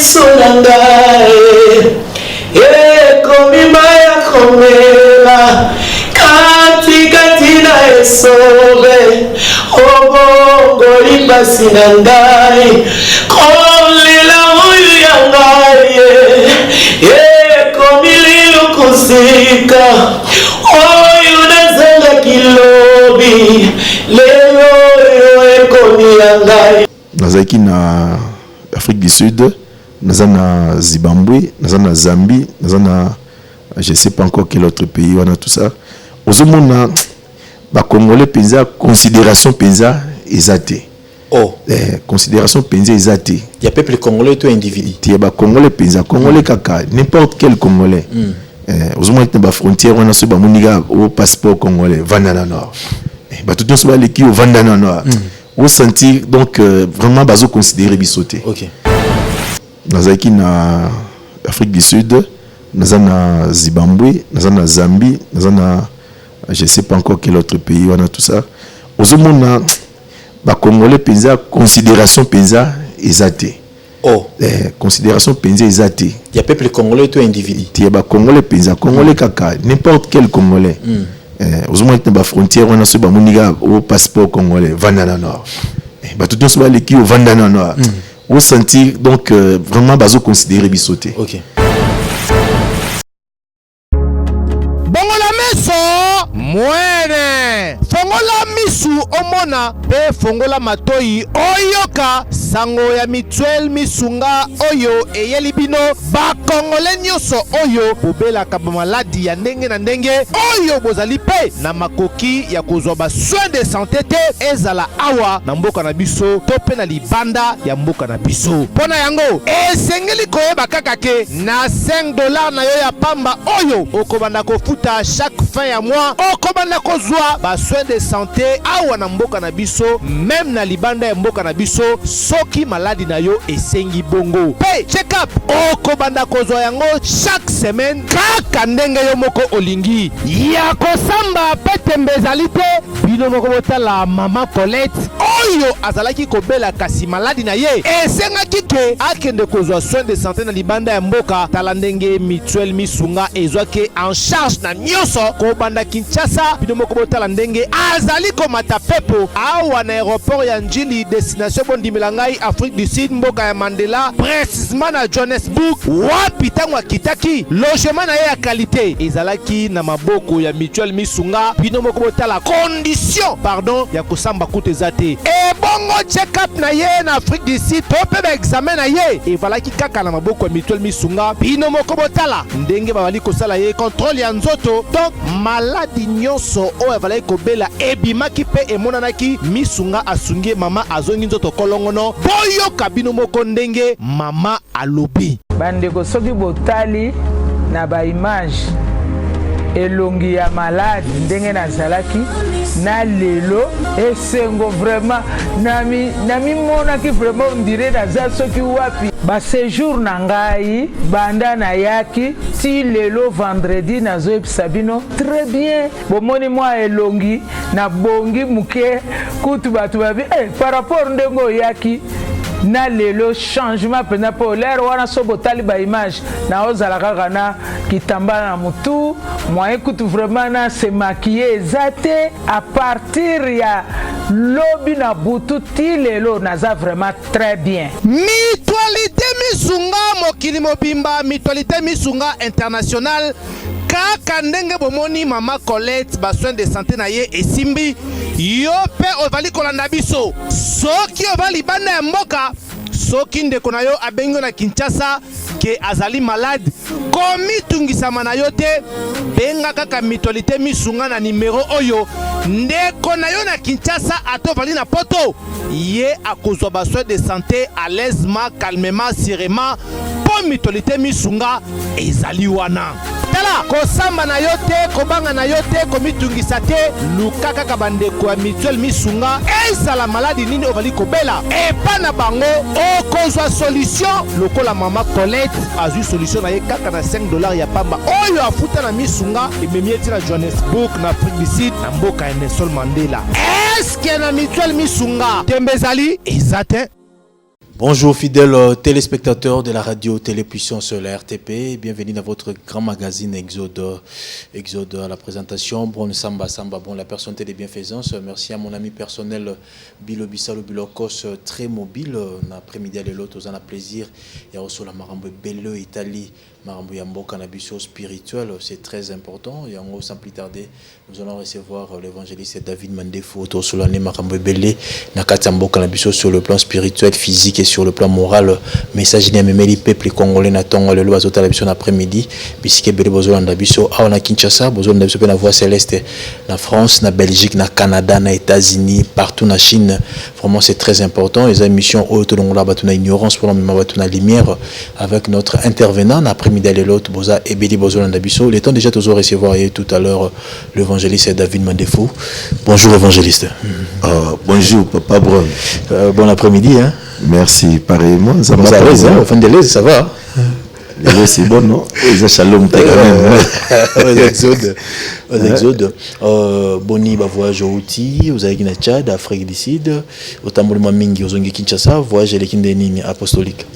Sonangae, komimaya komela, katina esore, obongo libasi nangae, kolela uyu yangae, komililu kusika, oyu nazanga kilobi, lelo komi yangae. Nazaki na Afrique du Sud, na Zimbabwe, na Zambie, je ne sais pas encore quel autre pays, on a tout ça. Aux hommes, les Congolais pensa considération pensa exaté. Oh, considération pensa exaté. Il y a peuple congolais tout individu. Il y a Congolais pensa Congolais kaka, n'importe quel Congolais. Aux hommes dans la frontière, on a ce bamoniga au passeport congolais, Vandana Nord. Tout le monde qui au Vandana Nord. On sentit donc vraiment bazo considérer bisoté. OK. Nazaki na Afrique du Sud, na Zimbabwe, na Zambie, je ne sais pas encore quel autre pays, on a tout ça. Aux hommes, les Congolais pensa considération pensa exaté. Oh, considération pensa exaté. Il y a peuple congolais tout individu. Il y a Congolais pensa Congolais kaka, n'importe quel Congolais. Aux hommes dans la frontière, on a ce bamoniga au passeport congolais, Vandana Nord. Tout le monde qui au Vandana Nord. On sentit donc vraiment bazo considérer bisoté. OK. Bongola meso mwene fongola misu omona pe fongola matoi oyoka sango ya mutuelle misunga oyo eyelibino ba Congolais nyoso oyo bobela ka maladi ya ndenge na ndenge oyo bozali pe na makoki ya kozwa ba soins de santé te ezala awa na mboka na biso to pe na libanda ya mboka na biso. Pona yango esengeli koyeba kaka ke na $5 na yo ya pamba oyo okobanda kofuta chaque fin ya mois okobanda kozwa ba soins de santé awa na mboka na biso même na libanda ya mboka na biso soki maladi na yo esengi bongo pe check up okobanda kozwa yango chaque semaine kaka ndenge yo moko olingi ya kosamba pete mbezali te bino moko botala mama Colette oyo azalaki kobela kasi maladi na ye esengaki ke akende kozwa soins de santé na libanda ya mboka tala ndenge mutuelle misunga ezwaki en charge na nyonso kobanda Kinshasa bino moko botala ndenge azali komata pepo awa na aéroport ya Njili destination bondimela ngai Afrique du Sud mboka ya Mandela précisément na Johannesburg wapi tango akitaki logement na ye ya qualité ezalaki na maboko ya mutuelle misunga bino moko botala condition pardon ya kosamba kuta te e bongo check up na ye na Afrique du Sud to pe ba examen na ye evalaki kaka na maboko ya mutuelle misunga bino moko botala ndenge babali kosala ye contrôle ya nzoto donc maladi nyonso oyo evalaki kobela ebimaki pe emonanaki misunga asungi mama azongi nzoto kolongono boyoka bino moko ndenge mama alobi bandeko soki botali na ba image elongi ya malade ndenge nazalaki na lelo esengo vraiment nami monaki vraiment ndire naza soki wapi ba séjour na ngai banda na yaki ti lelo vendredi nazoyebisa bino très bien bomoni mwa elongi na bongi muke kutu bato babi par rapport ndenge oyaki na lelo changement pena po l'air wana so botali ba image na ozala kaka na kitambala na mutu moi écoute vraiment na se maquiller ezate à partir ya lobi na butu ti lelo naza vraiment très bien. Mutualité misunga mokili mobimba mutualité misunga international kaka ndenge bomoni mama Colette ba soins de santé na ye esimbi yo pe ovali kolanda biso soki ovali banda ya mboka soki ndeko na yo abengo na Kinshasa ke azali malade komi tungisama na yo te benga kaka mutualité misunga na numero oyo ndeko na yo na Kinshasa atovali na poto ye akozwa ba soins de santé à l'aisement calmement sereinement po mutualité misunga ezali wana tala kosamba na yo te kobanga na yo te komitungisa te luka kaka bandeko ya mutuelle misunga ezala maladi nini ovali kobela epa na bango okozwa solution lokola mama Colette azwi solution na ye kaka na $5 ya pamba oyo afuta na misunga ememi eti na Johannesburg na Afrique du Sud na mboka ya Nelson Mandela eske na mutuelle misunga tembe ezali eza te Bonjour fidèles téléspectateurs de la radio Télépuissance la RTP, bienvenue dans votre grand magazine Exode à la présentation. Bon Samba, bon la personne des bienfaisances. Merci à mon ami personnel Bilo Bissalo Bilokos, très mobile. L'après-midi à l'autre, on a plaisir. Il y a aussi la Marambo Belle Italie, Marambo Yambo Cannabis spirituel, c'est très important. Et en gros, sans plus tarder, nous allons recevoir l'évangéliste David Mandefo, sur l'année Marambo Belle, Nakatambo Cannabis sur le plan spirituel, physique et sur le plan moral. Message n'est même les peuples congolais n'attendent le loiseau à la mission après-midi. Puisque Belle Bozo Ndabiso, à on a Kinshasa, Bozo Ndabiso na voie céleste, na France, na Belgique, na Canada, na États-Unis, partout na Chine. Vraiment, c'est très important. Les émissions autour de la batuna ignorance pour la batuna lumière avec notre intervenant après-midi à l'autre, Boza et Belle Bozo Ndabiso. Les temps déjà toujours recevoir tout à l'heure l'évangéliste David Mandefo. Bonjour évangéliste. Bonjour Papa Brown. Bon après-midi. Hein? Merci, pareillement. Ça va l'aise, hein? Au fin de l'aise, ça va. L'aise, c'est bon, non? Les shalom, t'as quand même. Aux exodes. Boni, bah, voyage au Outi, aux Aïgina Tchad, Afrique du Sud, au Tamboulma Mingi, aux Ongi Kinshasa, voyage à l'Ekindening apostolique.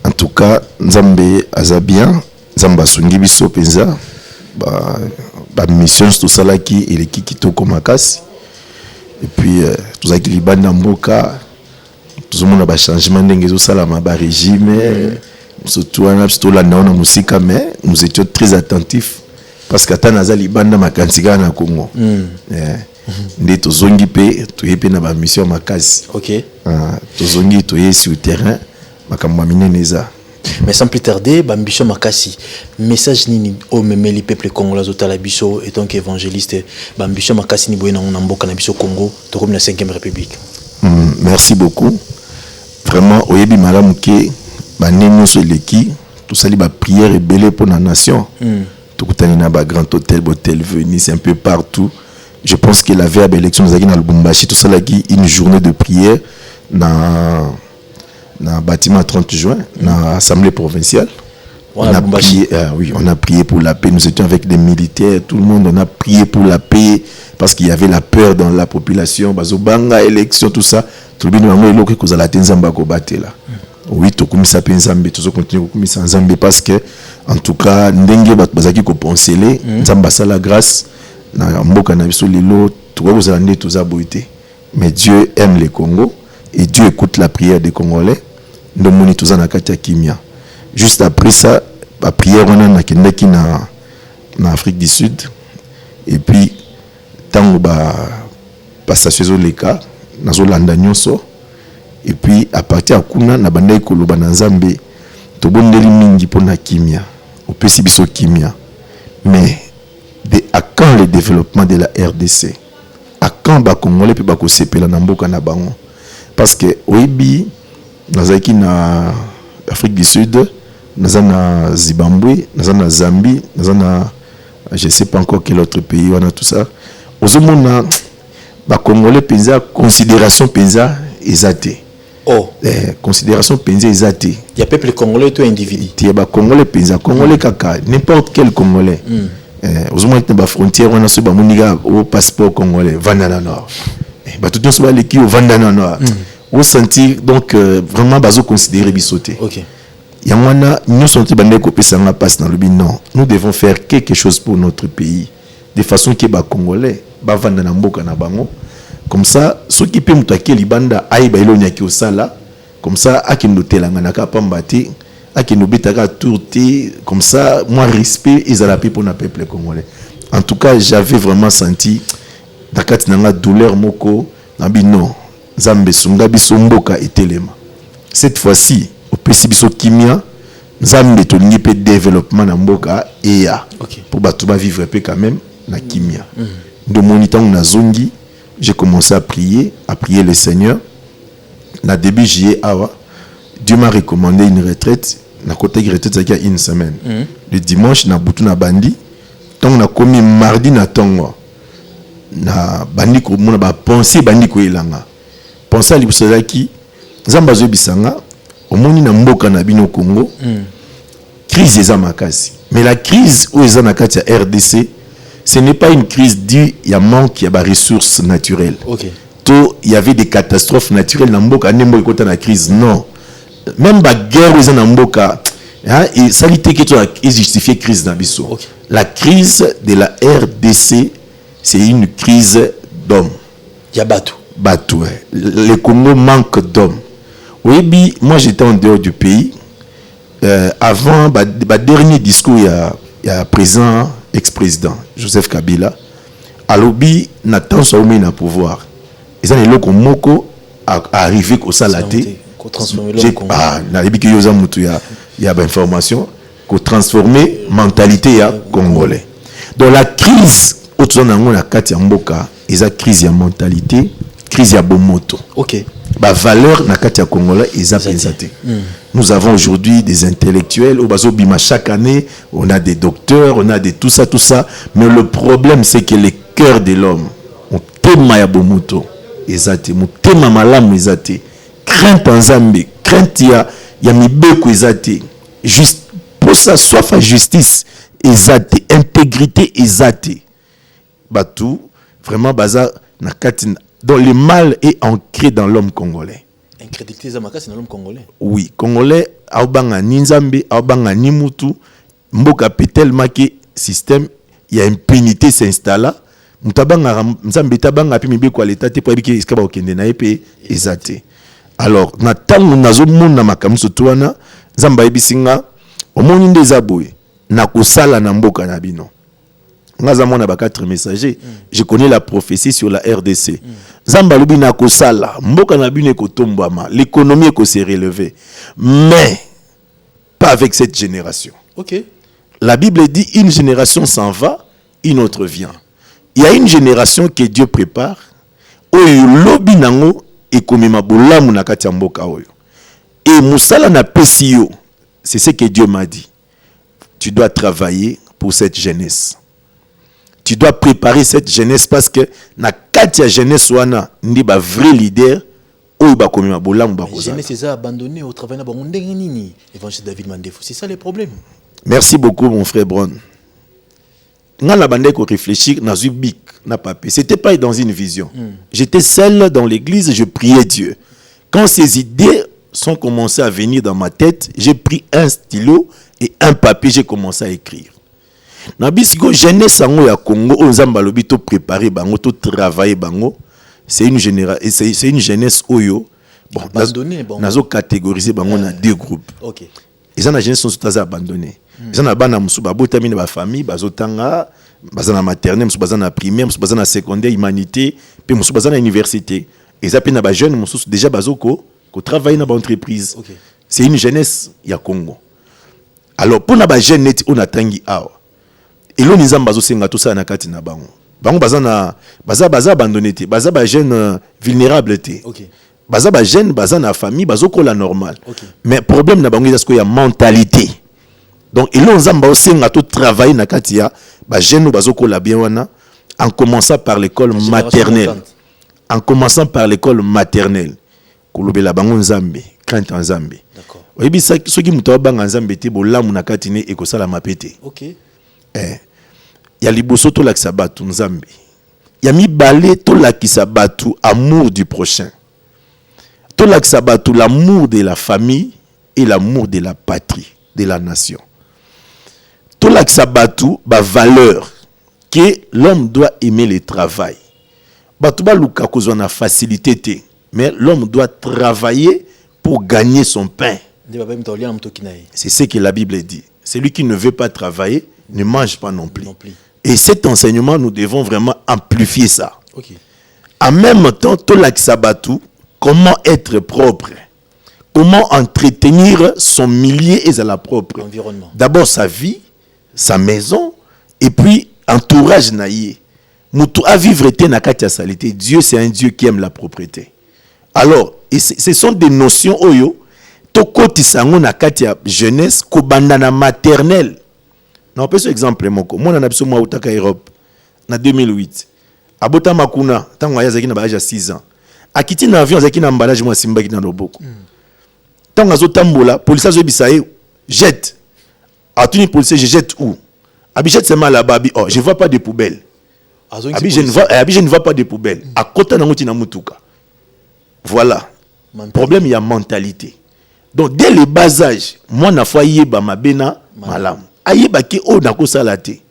En tout cas, Nzambe Azabien, Nzamba Sungi Biso Penza, mission tout ça là qui est l'équipe qui tourne comme Akasi. Et puis, tout ça qui est Liban Namboka. Tout le monde a changement de régime, surtout là dans la musique, mais nous étions très attentifs parce que Tanaza Libanda Makantiga na Congo. Nous tozongi pe tu na ba mission makasi. OK. Tozongi tu es sur le terrain makamwa mineneza. Mais sans plus tarder, Bambicho Makasi, message ni au memeli peuple congolais au Talabiso et tant qu'évangéliste, Bambicho Makasi ni boyena on amboka na biso Congo, to comme la 5e République. Merci beaucoup. Vraiment, au yebi malamu ke banenyo so leki, tout ça li ba prière et belé pour la nation. Tout kutani na ba grand hôtel, hôtel Venise un peu partout. Je pense que la veille élection nous a dit dans le Lubumbashi, tout ça là qui une journée de prière dans bâtiment 30 juin, dans l'Assemblée provinciale. On a prié, on a prié pour la paix. Nous étions avec des militaires, tout le monde, on a prié pour la paix parce qu'il y avait la peur dans la population. Bazobanga, élection, tout ça. Tout le monde a dit que la Tenzamba kobaté là. Oui, tout comme ça, Penzambe, tout ça continue comme ça, Nzambe parce que, en tout cas, Ndenge bazaki ko poncelé, Nzamba sa la grâce, na mboka na biso lelo, tout va vous aller tout ça boité. Mais Dieu aime les Congo et Dieu écoute la prière des Congolais. Nous moni tout ça na katia kimia. Juste après ça, la prière on a nakendaki na Afrique du Sud et puis tango passation les cas nazo landa nyonso et puis à partir kuna na bandai koloba na Nzambe to bondeli mingi pona kimia opesi biso kimia mais à quand le développement de la RDC, à quand ba Congolais pe ba ko sepela na mboka na bango parce que oibi nazaki na Afrique du Sud, na Zimbabwe, na Zambie, na je sais pas encore quel autre pays on a tout ça. Aux hommes ba Congolais penza considération penza ezate. Oh, considération penza ezate. Il y a peuple congolais tout individu. Il y a ba Congolais penza Congolais kaka n'importe quel Congolais. Aux hommes ba frontière on a ce ba moniga au passeport congolais vandana nord. Ba tout ça les qui au vandana nord. On sentit donc vraiment bazo considérer bisoté. OK. Yamwana nous sommes bandé ko pesa nga passe dans le bin non. Nous devons faire quelque chose pour notre pays de façon que ba Congolais ba vanda na mboka na bango. Comme ça ceux qui peut mutaki libanda aiba ilonya ki osala comme ça akindotela nga naka pambati akinobitaka tourté comme ça moi respect ezalapi pour na peuple congolais. En tout cas, j'avais vraiment senti dakati na nga douleur moko na bin non. Nzambe sunga biso mboka etelema. Cette fois-ci, au pesi biso kimia, Nzambe tolingi pe développement na mboka eya. Okay. Pour batu ba vivre pe quand même na kimia. De mon temps na zongi, j'ai commencé à prier le Seigneur. Na début juillet awa, Dieu m'a recommandé une retraite, na côté retraite ça une semaine. Le dimanche na butu na bandi, tant na komi mardi na tongo. Na bandi ko mona ba penser bandi ko elanga. Pensez à l'ibusala qui Zambazo Bisanga, au moni na mboka na bino Congo, crise eza makasi. Mais la crise où eza na kati ya RDC, ce n'est pas une crise due à manque ya ba ressources naturelles. OK. Il y avait des catastrophes naturelles na mboka nembo ekota na crise non. même la guerre aux Anamboka, et ça dit que tu as justifié crise d'ambition. Okay. La crise de la RDC, c'est une crise d'hommes. Il y a Batou. Batou, ouais. Le Congo manque d'hommes. Oui, moi j'étais en dehors du pays. Avant, le dernier discours, il y a président, ex-président, Joseph Kabila. À l'obi, Nathan Saoumé n'a pouvoir. Et ça, les Moko a arrivé au Salaté. Il y a information qu'on transformer mentalité à congolais. Donc la crise autour de la Katia Mboka, il y a crise de mentalité, crise de bomoto. OK. La valeur na Katia congolais ils a pensé. Nous avons aujourd'hui des intellectuels au bazo bima chaque année, on a des docteurs, on a des tout ça, mais le problème c'est que le cœur de l'homme, on tema ya bomoto, ezate, on tema malamu ezate, crainte en Zambie, crainte ya mibeko ezate, juste pour ça soif à justice ezate, intégrité ezate. Batou vraiment baza na Katia. Donc le mal est ancré dans l'homme congolais. Incrédulité Zamaka, c'est dans l'homme congolais. Oui, congolais, aobanga ninzambe, aobanga nimutu, mboka tellement que système, il y a impunité s'installe. Mutabanga nzambe tabanga pi mibeko à l'état te pour que iskaba okende na epé ezate. Alors, na tango nazo mona makamso toana, nzamba ebisinga, omoni ndeza boye, na kosala na mboka na bino. Ngazamona ba 4 messagers, je connais la prophétie sur la RDC. Zamba lubi na kosala, mboka na bine ko tombama, l'économie ko se relever. Mais pas avec cette génération. OK. La Bible dit une génération s'en va, une autre vient. Il y a une génération que Dieu prépare. Oyo lobi nango ekomema bolamu na kati ya mboka oyo. Et musala na pesio, c'est ce que Dieu m'a dit. Tu dois travailler pour cette jeunesse. Tu dois préparer cette jeunesse parce que na katia jeunesse wana ndi ba vrai leader oyo ba komima bolamu ba kozala. Jeunesse est abandonnée au travail na bango ndenge nini évangile David Mandefo. C'est ça le problème. Merci beaucoup mon frère Bron. Ngala bande ko réfléchir na zubik na papier. C'était pas dans une vision. J'étais seul dans l'église, je priais Dieu. Quand ces idées sont commencées à venir dans ma tête, j'ai pris un stylo et un papier, j'ai commencé à écrire. Nabisiko jeunesse sango ya Congo ozamba lobi to préparer bango to travailler bango, c'est une jeunesse oyo bon abandonné bon nazo catégoriser bango na deux groupes. OK. Ils ont la jeunesse sont tout abandonné. Ils ont bana musu babotami na ba famille bazotanga bazana maternelle musu bazana primaire musu bazana secondaire humanité puis musu bazana université. Ils appellent na ba jeunes musu déjà bazoko ko travailler na ba entreprise. OK. C'est une jeunesse ya Congo. Alors pour na ba jeune net on atangi awa. Et l'on nous a senga tout ça na kati na bango. Bango baza abandonné te, baza ba jeune vulnérable te. OK. Baza ba jeune baza na famille bazo ko la normale. Okay. Mais problème na bango est-ce qu'il y a mentalité. Donc et l'on zamba senga tout travailler na kati ya ba jeune bazo ko la bien wana en commençant par l'école maternelle. En commençant par l'école maternelle. Kolobela bango nzambe, crainte en Zambie. D'accord. Oyebi ça ceux qui muto banga nzambe te bolamu na kati ne ekosala mapete. OK. Il y a liboso to lakisa batu nzambe. Il y a mibale to lakisa batu amour du prochain. To lakisa batu l'amour de la famille et l'amour de la patrie, de la nation. To lakisa batu ba valeur que l'homme doit aimer le travail. Batu ba luka kozwa na facilité te, mais l'homme doit travailler pour gagner son pain. C'est ce que la Bible dit. Celui qui ne veut pas travailler ne mange pas non plus. Et cet enseignement, nous devons vraiment amplifier ça. Okay. En même temps, tout l'axabatu, comment être propre, comment entretenir son milieu et sa propre environnement. D'abord sa vie, sa maison, et puis entourage naïe. Moutou à vivre na katia salité. Dieu, c'est un Dieu qui aime la propriété. Alors, ce sont des notions oyo. Toko tisango na katia jeunesse, kobandana maternelle. Non, pas ce exemple, moi, on a besoin moi utaka Europe, en 2008. Abota makuna, tant qu'on a zaki na bagage à 6 ans. Akiti na avion zaki na emballage moi simba ki na loboko. Tant qu'on a zotambola, police zo bisaye, jette. Atuni police, je jette où? Abi jette c'est mal là-bas, oh, je vois pas de poubelle. Abi je ne vois pas de poubelle. À côté na ngoti na mutuka. Voilà. Problème il y a mentalité. Donc dès le bas âge, moi na fois yeba mabena malam. Ayeba ki o na ko salate.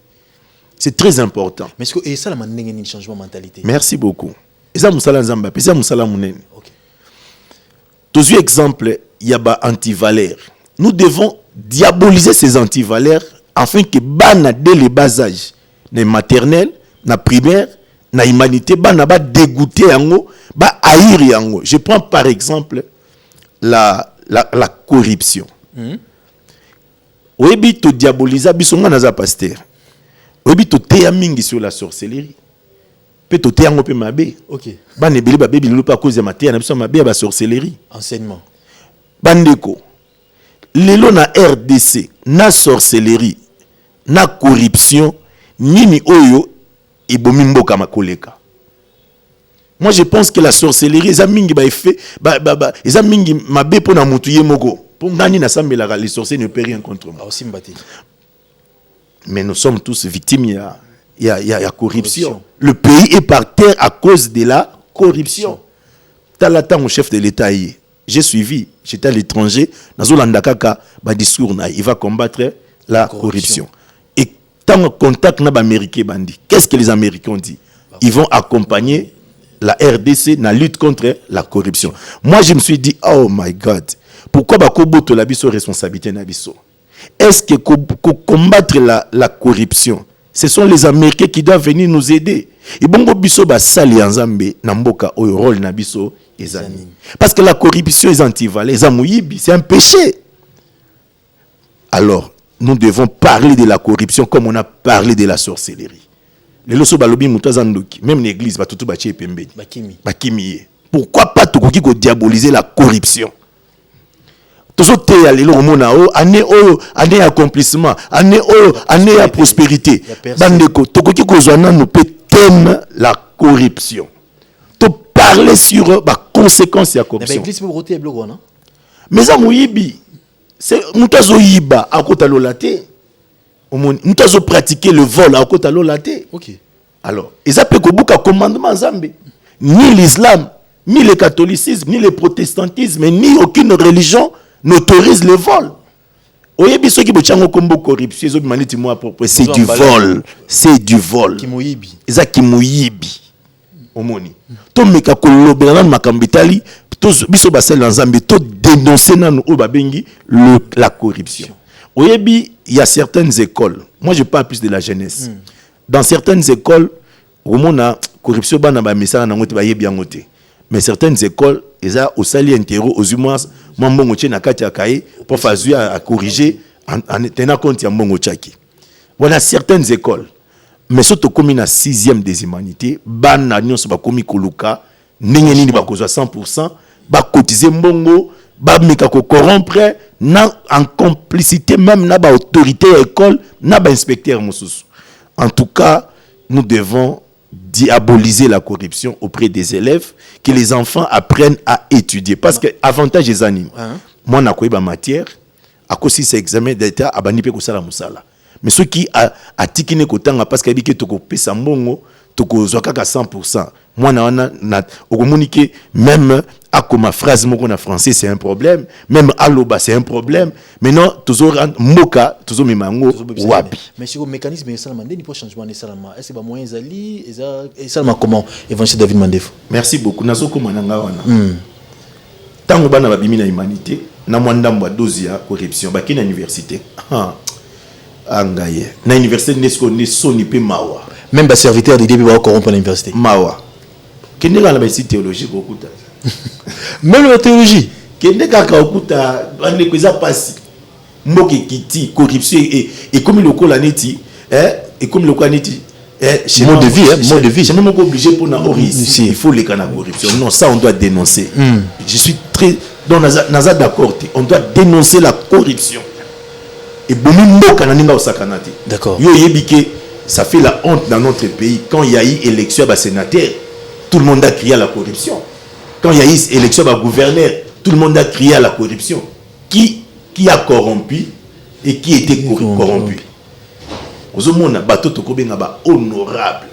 C'est très important. Mais est-ce que ça la manière un changement de mentalité? Merci beaucoup. Et ça musala nzamba, et ça musala munene. OK. Tous exemple, il y a ba antivaleurs. Nous devons diaboliser ces antivaleurs afin que bana dès le bas âge, na maternelle, na primaire, na humanité, bana ba dégoûter yango, ba haïr yango. Je prends par exemple la corruption. Oyebi to diaboliser bisonga na za pasteur. Oyebi to teya mingi sur la sorcellerie. Peut to teya ngo pe mabe. OK. Bana ebeli ba bebi lupa cause ya mateya na biso mabe ba sorcellerie. Enseignement. Bandeko. Lelo na RDC, na sorcellerie, na corruption, nini oyo ebomi mboka makoleka. Moi je pense que la sorcellerie eza mingi ba effet eza mingi mabe pona mutu ye moko. Pour ngani na sambela les sorciers ne peuvent rien contre moi. Aussi mbati. Mais nous sommes tous victimes il y a corruption. Le pays est par terre à cause de la corruption. Talata mon chef de l'État hier. J'ai suivi, j'étais à l'étranger, il va combattre la corruption. Et tant en contact avec les Américains, qu'est-ce que les Américains disent? Ils vont accompagner la RDC dans la lutte contre la corruption. Moi, je me suis dit, oh my God, pourquoi Bakoboto la biso responsabilité na biso? Est-ce que combattre la corruption, ce sont les Américains qui doivent venir nous aider? Et bongo biso ba sali nzambe na mboka oyo rôle na biso ezani. Parce que la corruption est antivalée, c'est un péché. Alors, nous devons parler de la corruption comme on a parlé de la sorcellerie. Les loso balobi mutazandoki, même l'église va tout bâtir pembe. Bakimi. Pourquoi pas tout ko diaboliser la corruption? Toujours te aller au mona o année accomplissement, année à prospérité. Bandeko, to ko kozwana nous peut thème la corruption. To parler sur les conséquences de la corruption. L'église peut roter bloc non? Mais ça moyibi, c'est mutazo yiba à kota lolate. Mutazo pratiquer le vol à kota lolate. OK. Alors, ils appellent kobuka commandement zambe. Ni l'islam, ni le catholicisme, ni le protestantisme, ni aucune religion n'autorise le vol. Oyebi ceux qui bochango kombo corruption, ils ont demandé moi propre, c'est du vol, c'est du vol. Kimoyibi. Eza kimoyibi. Omoni. To meka ko lobela na makambitali, to biso basel nzambe to dénoncer nanu o babengi la corruption. Oyebi, il y a certaines écoles. Moi je parle plus de la jeunesse. Dans certaines écoles, au monde la corruption bana ba message na ngote ba yebi ngote. Mais certaines écoles, ils ont aussi l'interro aux humains, mbongo tche na kati ya kai pour faire à corriger en tenant compte ya mbongo tchaki. Voilà certaines écoles. Mais surtout comme na 6e des humanités, bana nyonso ba komi koluka, ndenge nini ba kozwa 100%, ba cotiser mbongo, ba meka ko corrompre na en complicité même na ba autorité école, na ba inspecteur mususu. En tout cas, nous devons diaboliser la corruption auprès des élèves, que les enfants apprennent à étudier. Parce que avantage des animes. Moi, je suis en matière, à cause de ces examens d'État, à banipe ko sala musala. Mais ceux qui a tikine kotanga parce qu'il y a des pesa mbongo, toko zwakaka 100%. Moi, na communiquer même à comme phrase moko na français c'est un problème, même à loba c'est un problème. Maintenant, toujours moka, toujours mimango wapi. Mais si le mécanisme est seulement ni pour changement nécessairement. Est-ce que ba moyen zali et seulement comment évangile David Mandefo. Merci beaucoup. Nazo ko mananga wana. Tango bana babimi na humanité, na mwandambo dozi ya corruption ba kina université. Angaye. Na université nesko ne soni pe mawa. Même les serviteurs de début va corrompre l'université. Mawa. Kende la médecine théologique okuta. Même la théologie. Kende kaka okuta bande ko za pasi. Moke kiti corruption et comme le ko la neti, et comme le ko neti, mode de vie, mode de vie. Je suis même obligé pour na ici. Il faut les canaux corruption. Non, ça on doit dénoncer. Je suis très naza d'accord. On doit dénoncer la corruption. Et bomi mboka na ninga osakanati. D'accord. Yo yebike ça fait la honte dans notre pays. Quand il y a eu élection à sénateur, tout le monde a crié à la corruption. Quand il y a eu élection à gouverneur, tout le monde a crié à la corruption. Qui a corrompu et qui était corrompu? Aux hommes, bateau tokobenga ba honorable.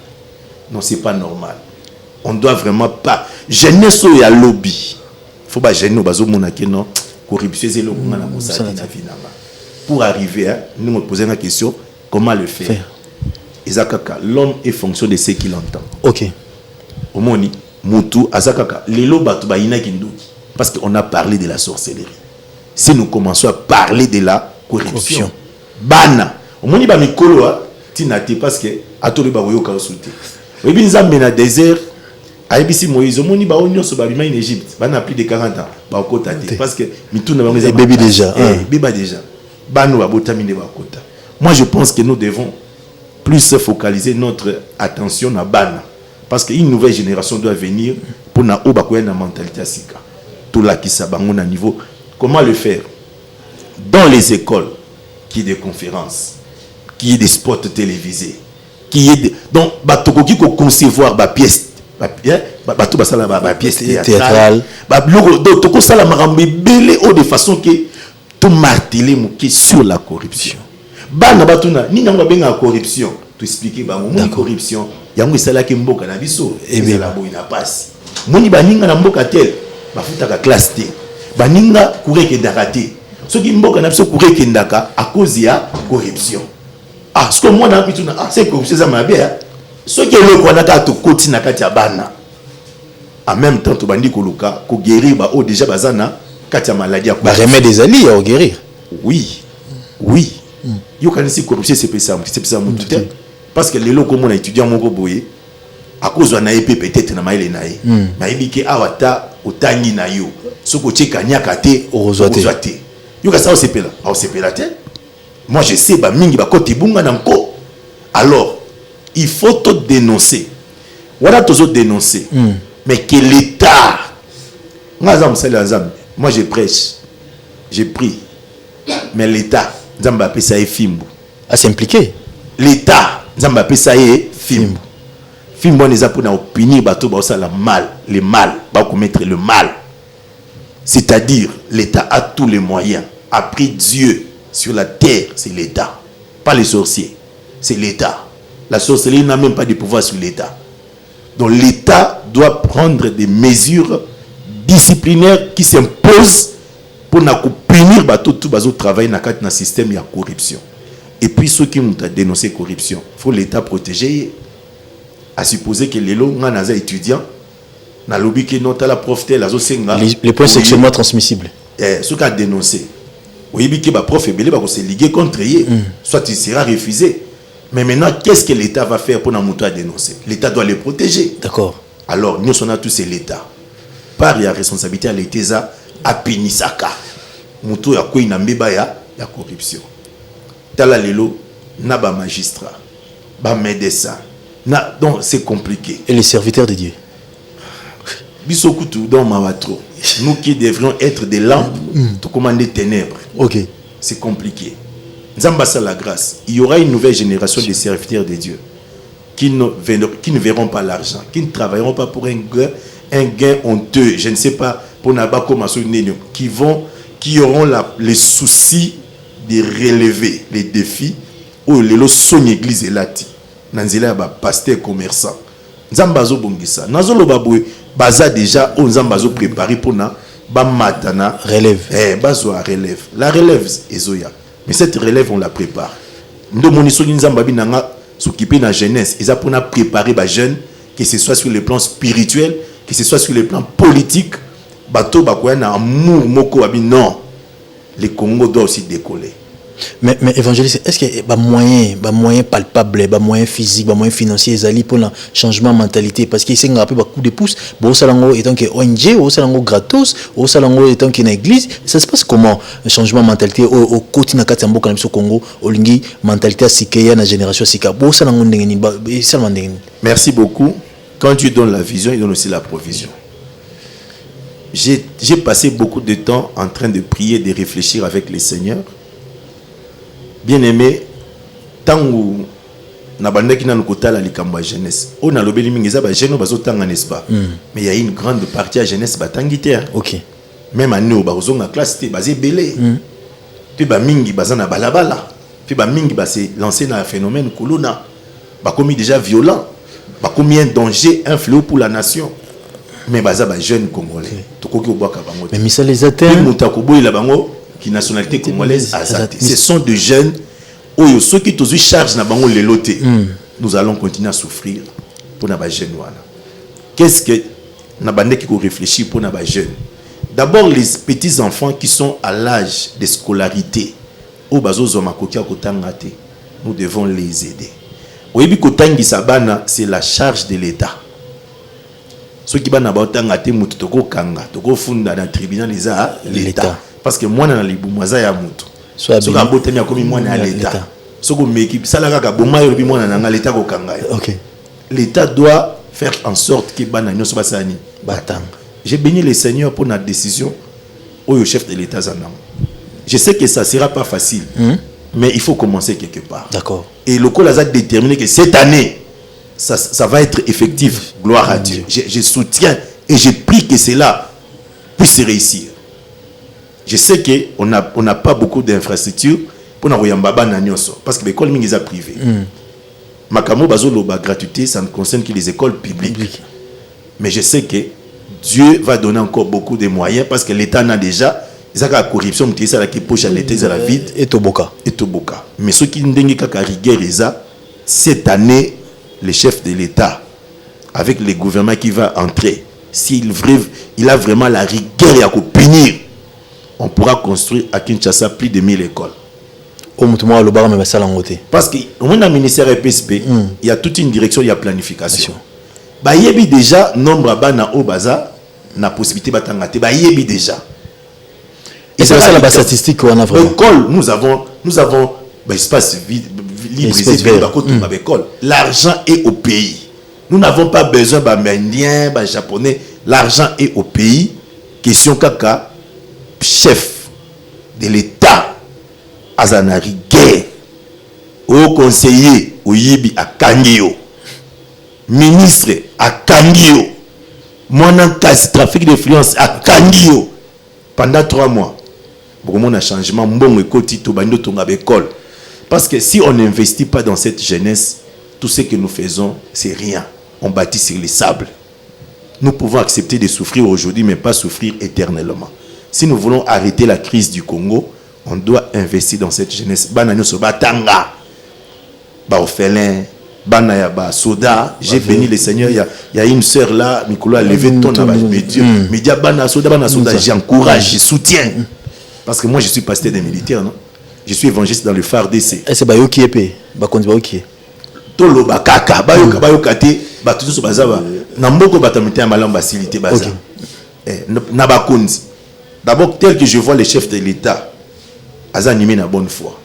Non, c'est pas normal. On doit vraiment pas. Jeunesse ya lobby. Faut pas gêner aux hommes qui non corruption c'est le moment na mosala na vinanga. Pour arriver à nous poser la question comment le faire. Ezakaka l'homme est fonction de ce qu'il entend. OK. Omoni mutu azakaka lelo batu ba ina kindu parce qu'on a parlé de la sorcellerie. Si nous commençons à parler de la corruption. Bana omoni ba mikolo tinate parce que atoli ba yoka osuté. Oyebi nzambe na désert ayebisi Moïse omoni ba onyoso ba bima en Égypte bana plus de 40 ans ba okota te parce que mituna ba bébé déjà bébé déjà bano ba botamine ba kota. Moi je pense que nous devons plus focaliser notre attention na bana parce qu'une nouvelle génération doit venir pour na oba koya na mentalité asika tout la qui sabango na niveau. Comment le faire? Dans les écoles qui est des conférences, qui est des spots télévisés, qui est des... donc batoko qui concevoir ba pièce bato basala ba pièce théâtrale donc toko sala marambe belé au de façon que tout marteler qui sur la corruption. Bana batuna ni nanga benga corruption to expliquer ba mo corruption yango sala ki mboka na biso et bien la boina passe moni baninga na mboka tel bafuta ka classe T baninga kureke ndakate ce qui mboka na biso kureke ndaka à cause ya corruption. Ah ce que moi na bituna c'est corruption ça m'a bien ce qui est le quoi na ka to koti na kati ya bana en même temps to bandi koluka ko guérir ba o déjà bazana kati ya maladie ya ba remède des alliés à guérir. Oui yo kanisi corruption c'est ça tout parce que les locaux mon étudiant mon boye à cause na épée peut-être na maile na ye na ibiki awata otangi na yo soko cheka nyaka te ozwate yo ka ça au sepela te. Moi je sais ba mingi ba koti bunga nanko. Alors il faut tout dénoncer voilà toujours dénoncer mais que l'État moi je prêche je prie mais l'État Nzamba pesa e fimbo à s'impliquer. L'État Nzamba pesa e fimbo fimbo neza pour na punir bato ba osala mal le mal ba commettre le mal, c'est-à-dire l'État a tous les moyens, a pris Dieu sur la terre, c'est l'État, pas les sorciers, c'est l'État. La sorcellerie n'a même pas de pouvoir sur l'État. Donc l'État doit prendre des mesures disciplinaires qui s'imposent pour punir tout bazo travail dans un système de corruption. Et puis ceux qui ont dénoncé la corruption, il faut l'État protéger. À supposer que les gens sont étudiants, na lobby que non la prof tel les points sexuellement transmissibles. Ceux qui ont dénoncé, oui que ba prof est belé ba se liguer contre eux, soit il sera refusé. Mais maintenant qu'est-ce que l'État va faire pour na muto à dénoncer? L'État doit les protéger. D'accord. Alors nous sommes tous c'est l'État. Par la responsabilité à l'État à pinisaka. Muto ya quoi na mbeba ya corruption. Tala lelo na ba magistrat, ba médecin. Donc c'est compliqué. Et les serviteurs de Dieu. Bisokutu dans Mawatro. Nous qui devrions être des lampes pour commander ténèbres. Ok. C'est compliqué. Nzambasa la grâce. Il y aura une nouvelle génération de serviteurs de Dieu qui ne verront pas l'argent, qui ne travailleront pas pour un gain honteux. Je ne sais pas pour Nabako Masonene qui auront les soucis de relever les défis où les lots sont église et lati. Nanzela ba pasteur commerçant nzambazo bongisa nazolo babwe baza déjà on nzambazo préparé pour na ba matana relève bazo relève la relève ezoya mais cette relève on la prépare ndo moniso nzamba binanga s'occuper na jeunesse ils a pour na préparer ba jeunes que ce soit sur le plan spirituel que ce soit sur le plan politique bato bakoya na amour moko abi non le Congo doit aussi décoller. Mais évangéliste, est-ce qu'il y a des moyens palpables, des moyens physiques, des moyens financiers pour le changement de mentalité? Parce qu'il y a un coup de pouce, au Salango étant que ONG, au Salango gratos, au Salango étant qu'une église, ça se passe comment? Un changement de mentalité au quotidien au Congo, au Lingi, mentalité à Sikeya, la génération Sika, au Salango Ndengeni. Merci beaucoup. Quand Dieu donne la vision, il donne aussi la provision. J'ai passé beaucoup de temps en train de prier, de réfléchir avec le Seigneur. Bien aimé, tant où na bandaki na nkota la likambo jeunesse, on a lobeli mingeza ba jeune bazo tanga n'est-ce pas? Mais il y a une grande partie à jeunesse batangité. OK. Même à nous bazonga classe té bazé belé. Puis ba mingi bazana balabala. Puis ba mingi ba se lancer dans un phénomène kolona. Ba commis déjà violent. Ba commis un danger, un fléau pour la nation. mais baza ba jeune congolais tokoki obwaka bango mais misala les atteint mutakuboyi la bango qui nationalité congolaise azate ce sont des jeunes oyo soki tozu charge na bango leloté nous allons continuer à souffrir pour na ba jeune wana qu'est-ce que na bande qui réfléchir pour na ba jeune d'abord les petits enfants qui sont à l'âge de scolarité au bazo zo makoki akotanga te nous devons les aider oyebi kotangi sabana c'est la charge de l'état ceux qui bana baotanga te mutu toko kanga toko funda na tribunal eza l'état parce que moi na libumwaza ya mutu so ka botani akomi moi na l'état soko meki sala kaka boma yo bi moi na l'état ko kanga OK l'état doit faire en sorte que bana nyoso basani batang j'ai béni le Seigneur pour notre décision au chef de l'état zanam je sais que ça sera pas facile mais il faut commencer quelque part d'accord et le col a déterminé que cette année ça va être effectif. Gloire à Dieu. Je soutiens et je prie que cela puisse réussir. Je sais qu'on n'a pas beaucoup d'infrastructures pour nous parce que l'école est privée. Makamo bazolo ba gratuité, ça ne concerne que les écoles publiques. Mais je sais que Dieu va donner encore beaucoup de moyens parce que l'État n'a déjà la corruption qui poche à l'État la vide et toboka. Mais ce qui n'dengi kaka rigueur cette année le chef de l'État, avec le gouvernement qui va entrer, s'il a vraiment la rigueur à punir, on pourra construire à Kinshasa plus de 1000 écoles. Parce que dans le ministère EPSP, il y a toute une direction, il y a planification. Il y a déjà nombre de baza, na possibilité de bah il y a déjà. Et c'est ça la statistique qu'on a vraiment. École, nous avons espace vide. L'argent est au pays. Nous n'avons pas besoin d'Indiens, de Japonais. L'argent est au pays. Question kaka, chef de l'État, Azanari Guerre, au conseiller, au Yibi à Kangio, ministre à Kangio, mon cas trafic d'influence à Kangio, pendant 3 mois. Beaucoup de changement, bon école, tout bando tonga école. Parce que si on n'investit pas dans cette jeunesse, tout ce que nous faisons, c'est rien. On bâtit sur les sables. Nous pouvons accepter de souffrir aujourd'hui, mais pas souffrir éternellement. Si nous voulons arrêter la crise du Congo, on doit investir dans cette jeunesse. J'ai béni le Seigneur. Il y a une sœur là, Nicolas a levé ton soda. J'encourage, je soutiens. Parce que moi, je suis pasteur des militaires, non? Je suis évangéliste dans le phare DC. Et c'est Bayo qui est payé. Bakonzi Bayo qui est. Tolo bakaka, Bayo kate, batutu so bazaba. Namboko batamite ya malam facilité baza. Na bakonzi. D'abord tel que je vois les chefs de l'État, aza animé na bonne foi.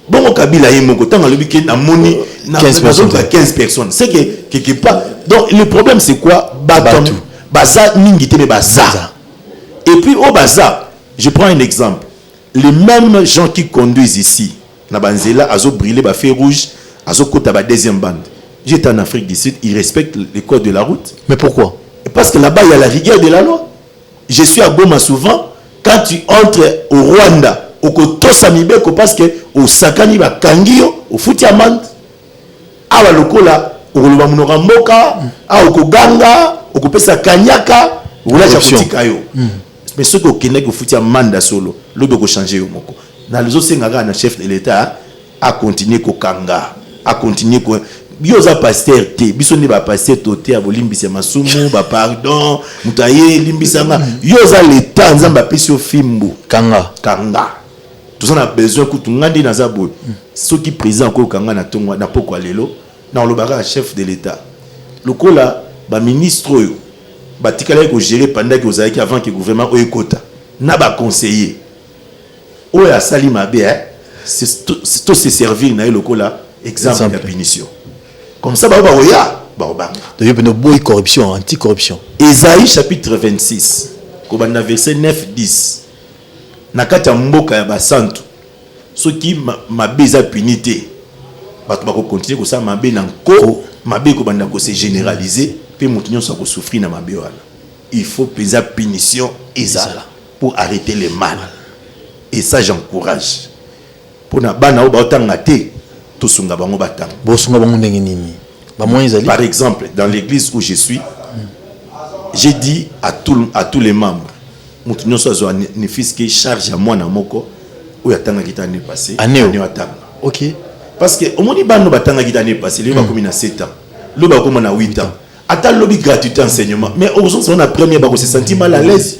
Bon Kabila yemoko tanga lobi ke na moni na 15 personnes. C'est que quelque part. Donc le problème c'est quoi? Batum. Baza ningite me baza. Et puis au baza, je prends un exemple. Les mêmes gens qui conduisent ici, Nabanzela, Azo brûlé, feu rouge, Azo kota ba deuxième bande. J'étais en Afrique du Sud, ils respectent les codes de la route. Mais pourquoi? Parce que là-bas, il y a la rigueur de la loi. Je suis à Goma souvent, quand tu entres au Rwanda, au Koto Samibeko, parce que au Sakani, ba Kangio, au Futiamand, à la Lokola, au Rulubamunora Mboka, au Koganga, au Kopesa Kanyaka, au Roulage à Futikayo. Mais ceux qui ont fait un mandat solo, l'eau doit changer au moko. Dans les autres, le chef de l'État a continué au Kanga, a continué au. Bioza pasteur te, biso ne ba pasteur toté a bolimbisa masumu, ba pardon, mutaye limbisanga. Yoza l'État nzamba pesio fimbu. Kanga. Tout ça on a besoin que tout ngandi na zabo. Ceux qui présent ko Kanga na tonga na poko lelo, na le bara chef de l'État. Le kola ba ministre yo batikala ko gérer pendant que vous avez avant que le gouvernement o ekota na ba conseiller o ya sali mabe c'est tout se servir na lokola exemple de punition comme ça ba oya ba obanga de yebeno boy corruption anti-corruption. Ésaïe chapitre 26 ko bana verset 9-10 na kati ya mboka ya basantu soki mabe za punité bato ba ko continuer ko sa mabe na ko mabe ko bana ko se généraliser. Il faut payer punition et ça pour arrêter le mal. Et ça j'encourage. Pour na bana o ba otanga te to sunga bango batanga. Bo sunga bango ndenge nini. Par exemple, dans l'église où je suis, j'ai dit à tous les membres, nous sommes ne fils qui charge à moi, où il y a tant qui année passée. Ok. Parce que au moins, il y a tant qui année passée, il y a comme 7 ans, il y a comme 8 ans. Attends, lobby gratuité enseignement. Mais au sens où la première, il se sentir mal à l'aise,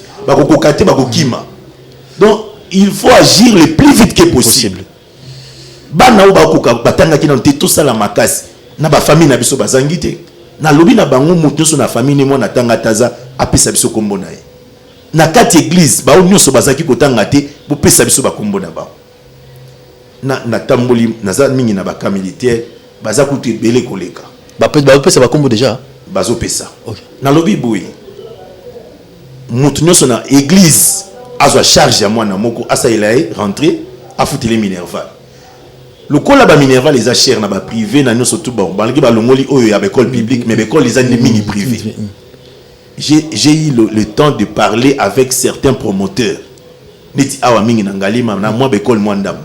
donc il faut agir le plus vite que possible. Bana batanga ki na tout ça la makasi na ba famille na biso bazangi te na lobi na bango mutu so na famille ni mo na tanga taza apesa biso kombo na ye na kati église ba nyonso bazaki kotanga te bo pesa biso ba kombo na ba na tamboli na za mingi na ba ka militaire baza kutu ebele koleka ba pesa ba kombo déjà bazo pesa. Okay. Na lobi boy mutu nyonso na église azwa charge ya mwana moko asa ilaye rentrer a futile Minerval. Le col là Minerval les a cher na ba privé na nyonso tout bon balaki ba longoli oyo ya école publique mais école les a des mini privés. J'ai eu le temps de parler avec certains promoteurs. Neti awa mingi na ngalima na moi école mwandam.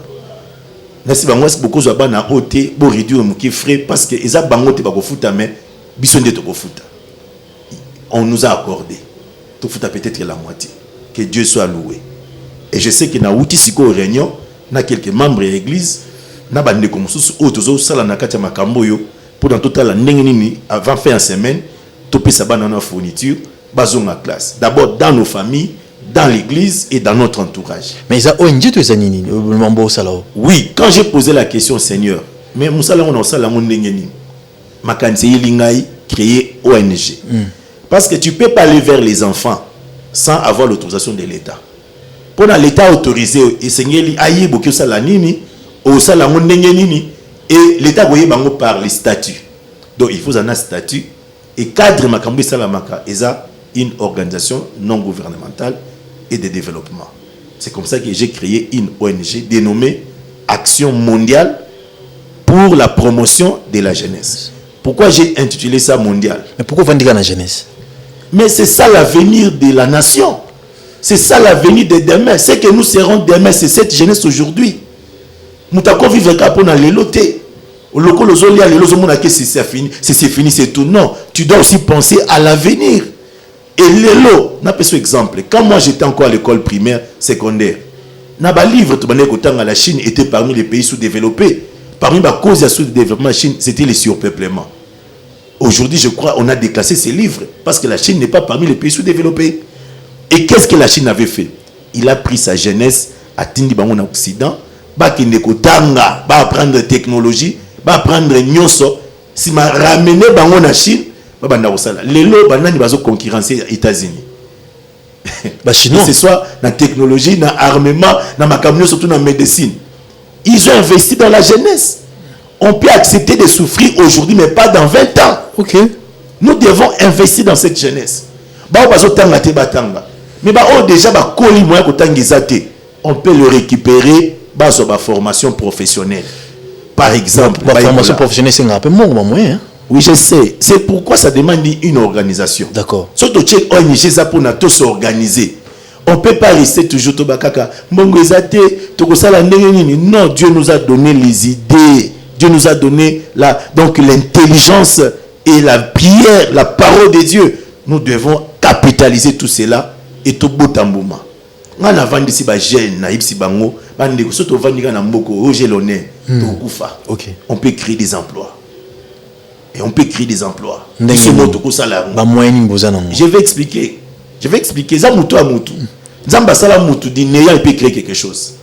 Na si bango beaucoup zo ba na OT bo réduire mo ki frais parce que eza bango te ba ko futa mais biso nde to ko futa. On nous a accordé to futa peut-être la moitié. Que Dieu soit loué. Et je sais que na outi siko réunion na quelques membres de l'église na bande comme sous auto sala na kati makambo yo pour dans total ndenge nini avant fin de semaine topé sa banana fourniture bazonga classe d'abord dans nos familles dans l'église et dans notre entourage. Mais ça ONG to zanini mambo sala. Oui, quand j'ai posé la question Seigneur, mais musala on sala ndenge nini makanzi lingai créer ONG. Parce que tu peux pas aller vers les enfants sans avoir l'autorisation de l'État. Pour l'État autorisé et sengeli ayi boki sala nini au salon nini et l'État voyait bango par les statuts. Donc il faut un statut et cadre makambo salamaka eza une organisation non gouvernementale et de développement. C'est comme ça que j'ai créé une ONG dénommée Action mondiale pour la promotion de la jeunesse. Pourquoi j'ai intitulé ça mondial? Mais pourquoi vous dites la jeunesse? Mais c'est ça l'avenir de la nation. C'est ça l'avenir de demain. C'est que nous serons demain, c'est cette jeunesse aujourd'hui. Moutako vivre pour na leloté. Au local ozolia lelozo mona que c'est fini, c'est tout. Non, tu dois aussi penser à l'avenir. Et lelo, n'a pas ce exemple. Quand moi j'étais encore à l'école primaire, secondaire, na ba livre to bané kotanga la Chine était parmi les pays sous-développés. Parmi les causes de sous-développement la Chine, c'était le surpeuplement. Aujourd'hui, je crois on a déclassé ces livres parce que la Chine n'est pas parmi les pays sous-développés. Et qu'est-ce que la Chine avait fait? Il a pris sa jeunesse à Tindi Bango en Occident. Ba kindeko tanga, ba apprendre technologie, ba apprendre nyoso, si ma ramener bango na Chine, ba banda osala. Lelo banani bazo concurrencer les États-Unis. Ba chinois. Que ce soit na technologie, na armement, na makamyo surtout na médecine. Ils ont investi dans la jeunesse. On peut accepter de souffrir aujourd'hui mais pas dans 20 ans. OK. Nous devons investir dans cette jeunesse. Ba bazo tanga te batanga. Mais ba o déjà ba koli moya ko tangisa te. On peut le récupérer base de formation professionnelle. Par exemple, la formation professionnelle, c'est un peu moins moyen. Oui, je sais. C'est pourquoi ça demande une organisation. D'accord. Surtout que ONG, ça pour nous tous s'organiser. On ne peut pas rester toujours au bakaka. Non, Dieu nous a donné les idées. Dieu nous a donné donc l'intelligence et la prière, la parole de Dieu. Nous devons capitaliser tout cela et tout beau tambouma. On a vendu si jeune, naïb si bango, surtout vendu na mboko, Roger Loné, on peut créer des emplois. Et on peut créer des emplois. Je vais expliquer. Zamoutou à moutou. Zamba sala moutou dit Néa il peut créer quelque chose.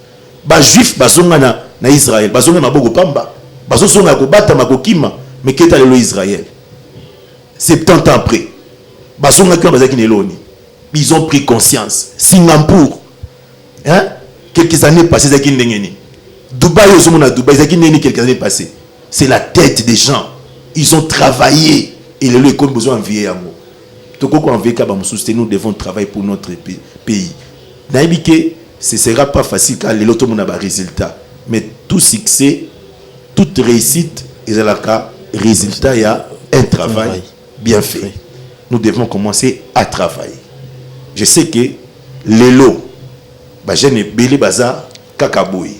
Ba juif bazonga na Israël, bazonga na bogo pamba. Bazosonga ko bata makokima, mais qu'est-ce que Israël? 70 ans après. Bazonga ko bazaki neloni. Ils ont pris conscience. Singapour. Hein? Quelques années passées, Dubaï, quelques années passées. C'est la tête des gens. Ils ont travaillé. Et le école besoin de vieillir. Nous devons travailler pour notre pays. Ce ne sera pas facile car l'autre monde a un résultat. Mais tout succès, toute réussite, il y a un résultat, il y a un travail bien fait. Nous devons commencer à travailler. Je sais que les lots, je ne sais pas si kakaboui,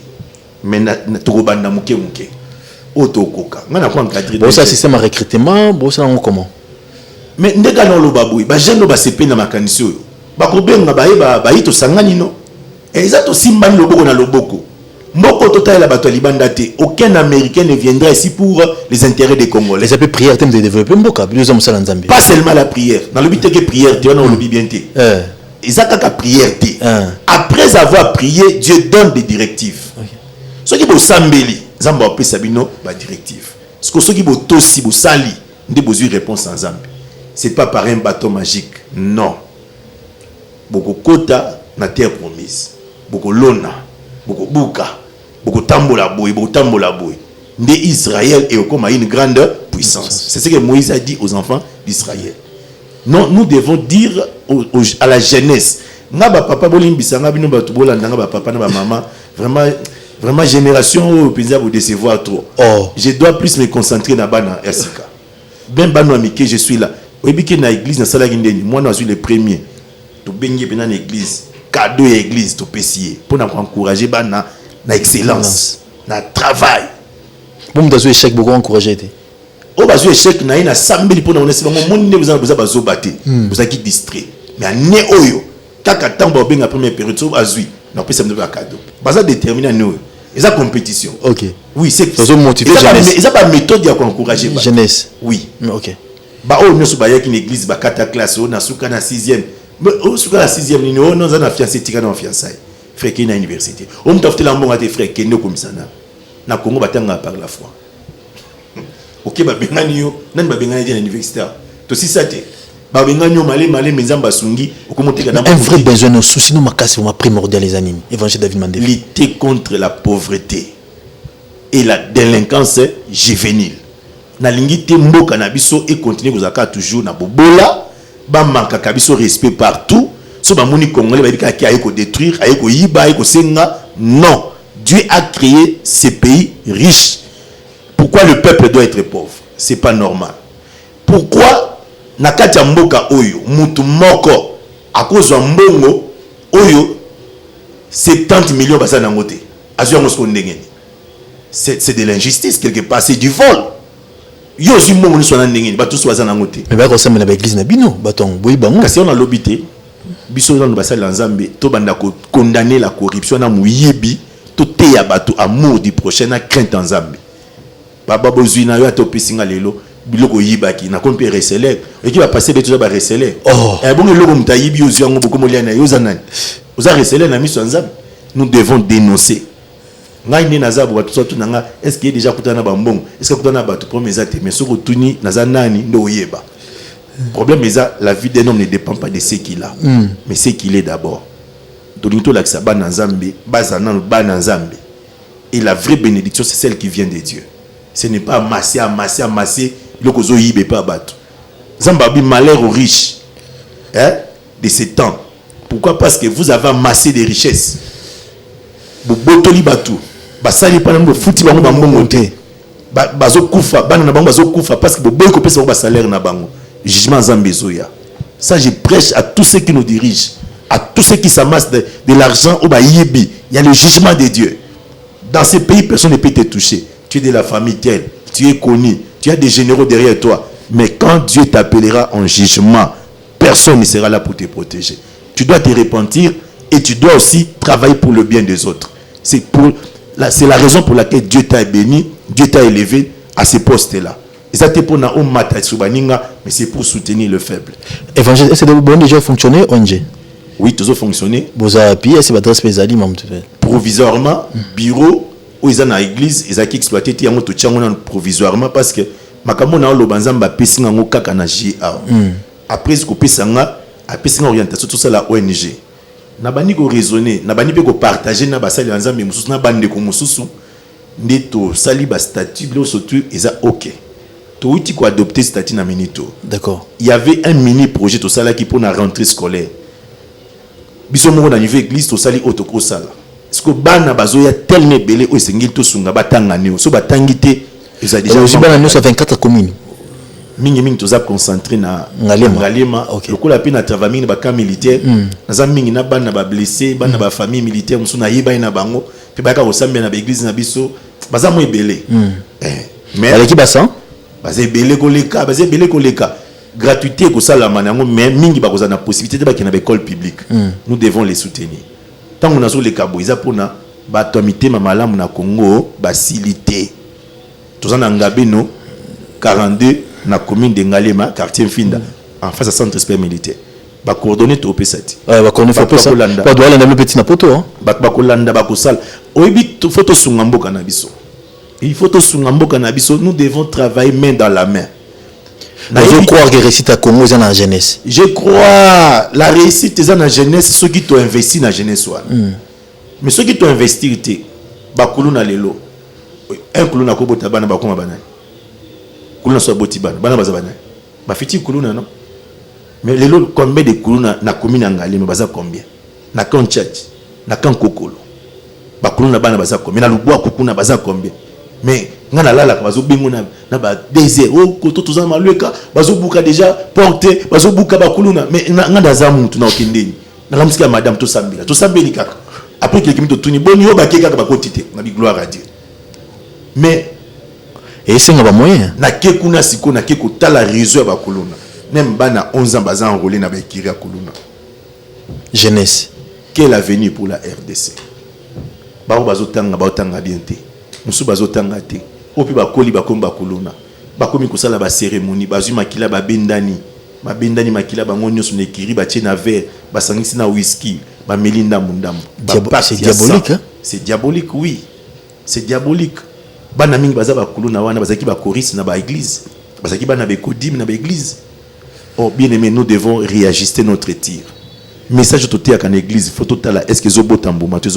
mais na tokobanda muke muke. otokoka ngana ko encadrer bon ça système de recrutement bon ça comment mais ndeka no lo baboui ba jeune no ba sepe na makanisi oyo ba ko benga ba ito sangani no eza to simba loboko na loboko mboko total la bato libanda te aucun américain ne viendra ici pour les intérêts des Congolais. Les appels prière thème de développer mboka plus hommes ça nzambe pas seulement la prière dans le but que prière tu on a le bien te ils a ka prière te après avoir prié Dieu donne des directives ce qui bo sambeli nzambe opesa bino ba directive ce que ce qui bo tosi bo sali ndé besoin réponse en nzambe c'est pas par un bâton magique non boko kota na terre promise boko lona boko buka boko tambola boy ndé Israël est comme une grande puissance. C'est ce que Moïse a dit aux enfants d'Israël. Non, nous devons dire à la jeunesse ngaba papa bolimbisa ngabino batu bolanda ngaba papa na ba maman vraiment génération penza vous décevoir trop. Je dois plus me concentrer na bana Esika. Ben bano amike je suis là. Oyebiki na église na sala kindeni moi na suis le premier. To bengi bena na église. Cadeau à l'église to pesier pour encourager bana na excellence na travail. Bon d'ailleurs échec beaucoup encourager. O bazo échec na ina sambeli pour na onesi bango monde vous avez bazo baté. Vous avez distrait. Mais ané oyo kaka tambo benga première période so azui na pesa mdo ba cadeau. Baza déterminer né oyo. Eza compétition. OK. Oui, c'est ça motiver jeunesse. Eza pas méthode ya encourager ba. Jeunesse. Oui. OK. Ba o nyoso ba yaki na église ba kata classe o na suka na 6e. Mais au suka na 6e ni no non za na fiancé tika na fiançailles. Frère qui na université. On me tafte la mbonga te frère qui ne comme ça na Congo batanga par la foi. OK ba bengani yo nani ba bengani na université. To si ça te. Ba bengani yo malé menzamba sungi okomotika na un vrai besoin no souci no makasi ma primordial les animes. Évangile David Mandela. Lutter contre la pauvreté et la délinquance juvénile. Na lingi te mboka na biso et continuer kozaka toujours na bobola ba manka kabiso respect partout. So ba moni congolais ba dika ki ayeko détruire ayeko yiba ayeko senga non. Dieu a créé ces pays riches. Pourquoi le peuple doit être pauvre? C'est pas normal. Pourquoi nakati mboka oyo mutu moko à cause de mbongo oyo 70 millions basa na ngote azwa ngosko ndengeni? C'est de l'injustice quelque part, c'est du vol. Yo zi mbongo ni so na ndengeni ba tous waza na ngote. Mais ba ko sema na ba église na bino baton boyi bango kasi on a lobité biso na basali la nzambe to banda ko condamner la corruption na muyibi to te ya bato amour du prochain na crainte en nzambe baba bozui na yo to pisinga lelo biloko yibaki na kompe reseller et qui va passer beto ba reseller bon eloko mutayibi ozu yango boko molia na yo zanani oza reseller na miso nzambe. Nous devons dénoncer ngai ni nazabu bato so tunanga est-ce qu'il est déjà kutana ba mbongo est-ce que kutana bato promesa te mais soko tuni nazanani ndo oyeba. Problème est ça, la vie d'un homme ne dépend pas de ce qu'il a, mais ce qu'il est d'abord. Et la vraie bénédiction, c'est celle qui vient de Dieu. Ce n'est pas amasser, le pas battre. Zambabi malheur aux riches de ces temps. Pourquoi? Parce que vous avez amassé des richesses. Botoli batou, basali pas n'importe fouti bango bango monté. Bazo kufa, banana bango bazo kufa parce que boboy kopé sa salaire na bango. Jugement Zambezoya. Ça, je prêche à tous ceux qui nous dirigent, à tous ceux qui s'amassent de l'argent au Baïbi. Il y a le jugement de Dieu. Dans ces pays, personne ne peut te toucher. Tu es de la famille telle, tu es connu, tu as des généraux derrière toi. Mais quand Dieu t'appellera en jugement, personne ne sera là pour te protéger. Tu dois te repentir et tu dois aussi travailler pour le bien des autres. C'est la raison pour laquelle Dieu t'a béni, Dieu t'a élevé à ces postes-là. Mais c'est pour soutenir le faible. Évangile, est-ce que vous avez déjà fonctionné, ONG? Oui, tout a fonctionné. Vous avez appuyé, c'est votre spécialité. Provisoirement, bureau, où ils ont dans l'église, ils ont exploité provisoirement parce que makamona lo banzamba pesinga ngo kaka na JA. Après ce que pesanga, a pesinga orientation tout ça la ONG. Na bani ko raisonner, na bani pe ko partager na basali banzamba mususu na bande ko mususu. Neto sali ba statut lo surtout ils a OK. Tu as adopté ce statut. D'accord. Il y avait un mini projet tout ça là qui pour la rentrée scolaire. Bisomoko na niveau église tout ça li otoko sala. Est-ce que bana bazoya tel ne belé o sengil to sunga batanga neo. So batangité ils a déjà aussi bana nous ça 24 communes. Mingi tout ça concentré na Ngalema. OK. Le coup la peine à travailler na camp militaire. Na mingi na bana ba blessé, bana ba famille militaire musuna yiba ina bango. Pe baka osambia na église na biso. Baza mo ebelé. mais avec qui bassin basé belé koleka gratuité ko sala manango mais mingi ba kozana possibilité ba kina école publique nous devons les soutenir tant on a sur les cabo isa pona ba tomité mamalamu na Congo basilité tozana ngabeno 42 na commune de Ngalema quartier Mfinda en face à centre sport militaire ba coordonner to pesati ba coordonner faut pas pas doit aller dans le petit napoto hein ba kolanda ba kosala oyebi photo sunga mboka na biso il faut to sunga mboka na biso nous devons travailler main dans la main. Je crois que réussite à Congo c'est dans la jeunesse. Je crois la réussite c'est dans la jeunesse ceux qui t'ont investi dans la jeunesse mais ceux qui t'ont investi te ba kuluna lelo un kuluna ko bota bana ba koma bana kuluna so boti bana baza bana ba fiti kuluna non mais lelo combien de kuluna na commune ngale mais baza combien na kan church na kan kokolo ba kuluna bana baza combien na lubwa kokuna baza combien mais ngana lala bazo bingo na ba désert oh koto tozana malweka bazo buka déjà porter bazo buka ba kuluna mais nganda za mutu na okendeni na lamsika madame to sambeli kaka après quelqu'un to tuni boni yo ba keka ba kotite na bi gloire à Dieu mais et c'est un moyen na kekuna siko na keko tala réseau ba kuluna même bana 11 ans baza enrôlé na ba kiri ya kuluna jeunesse quel avenir pour la RDC bazo tanga bien te musu bazo tanga te opi bakoli bakomba kuluna bakomi kosala ba cérémonie bazui makila babendani makila bango nyonso na ekiri batie na verre basangisi na whisky bamelinda mundambo c'est diabolique hein? C'est diabolique oui c'est diabolique bana mingi baza bakuluna wana bazaki ba choriste na ba église bazaki bana bekodim na ba église. Oh bien aimé nous devons réajuster notre tir message tout à l'église faut tout là est-ce que zobotambo maté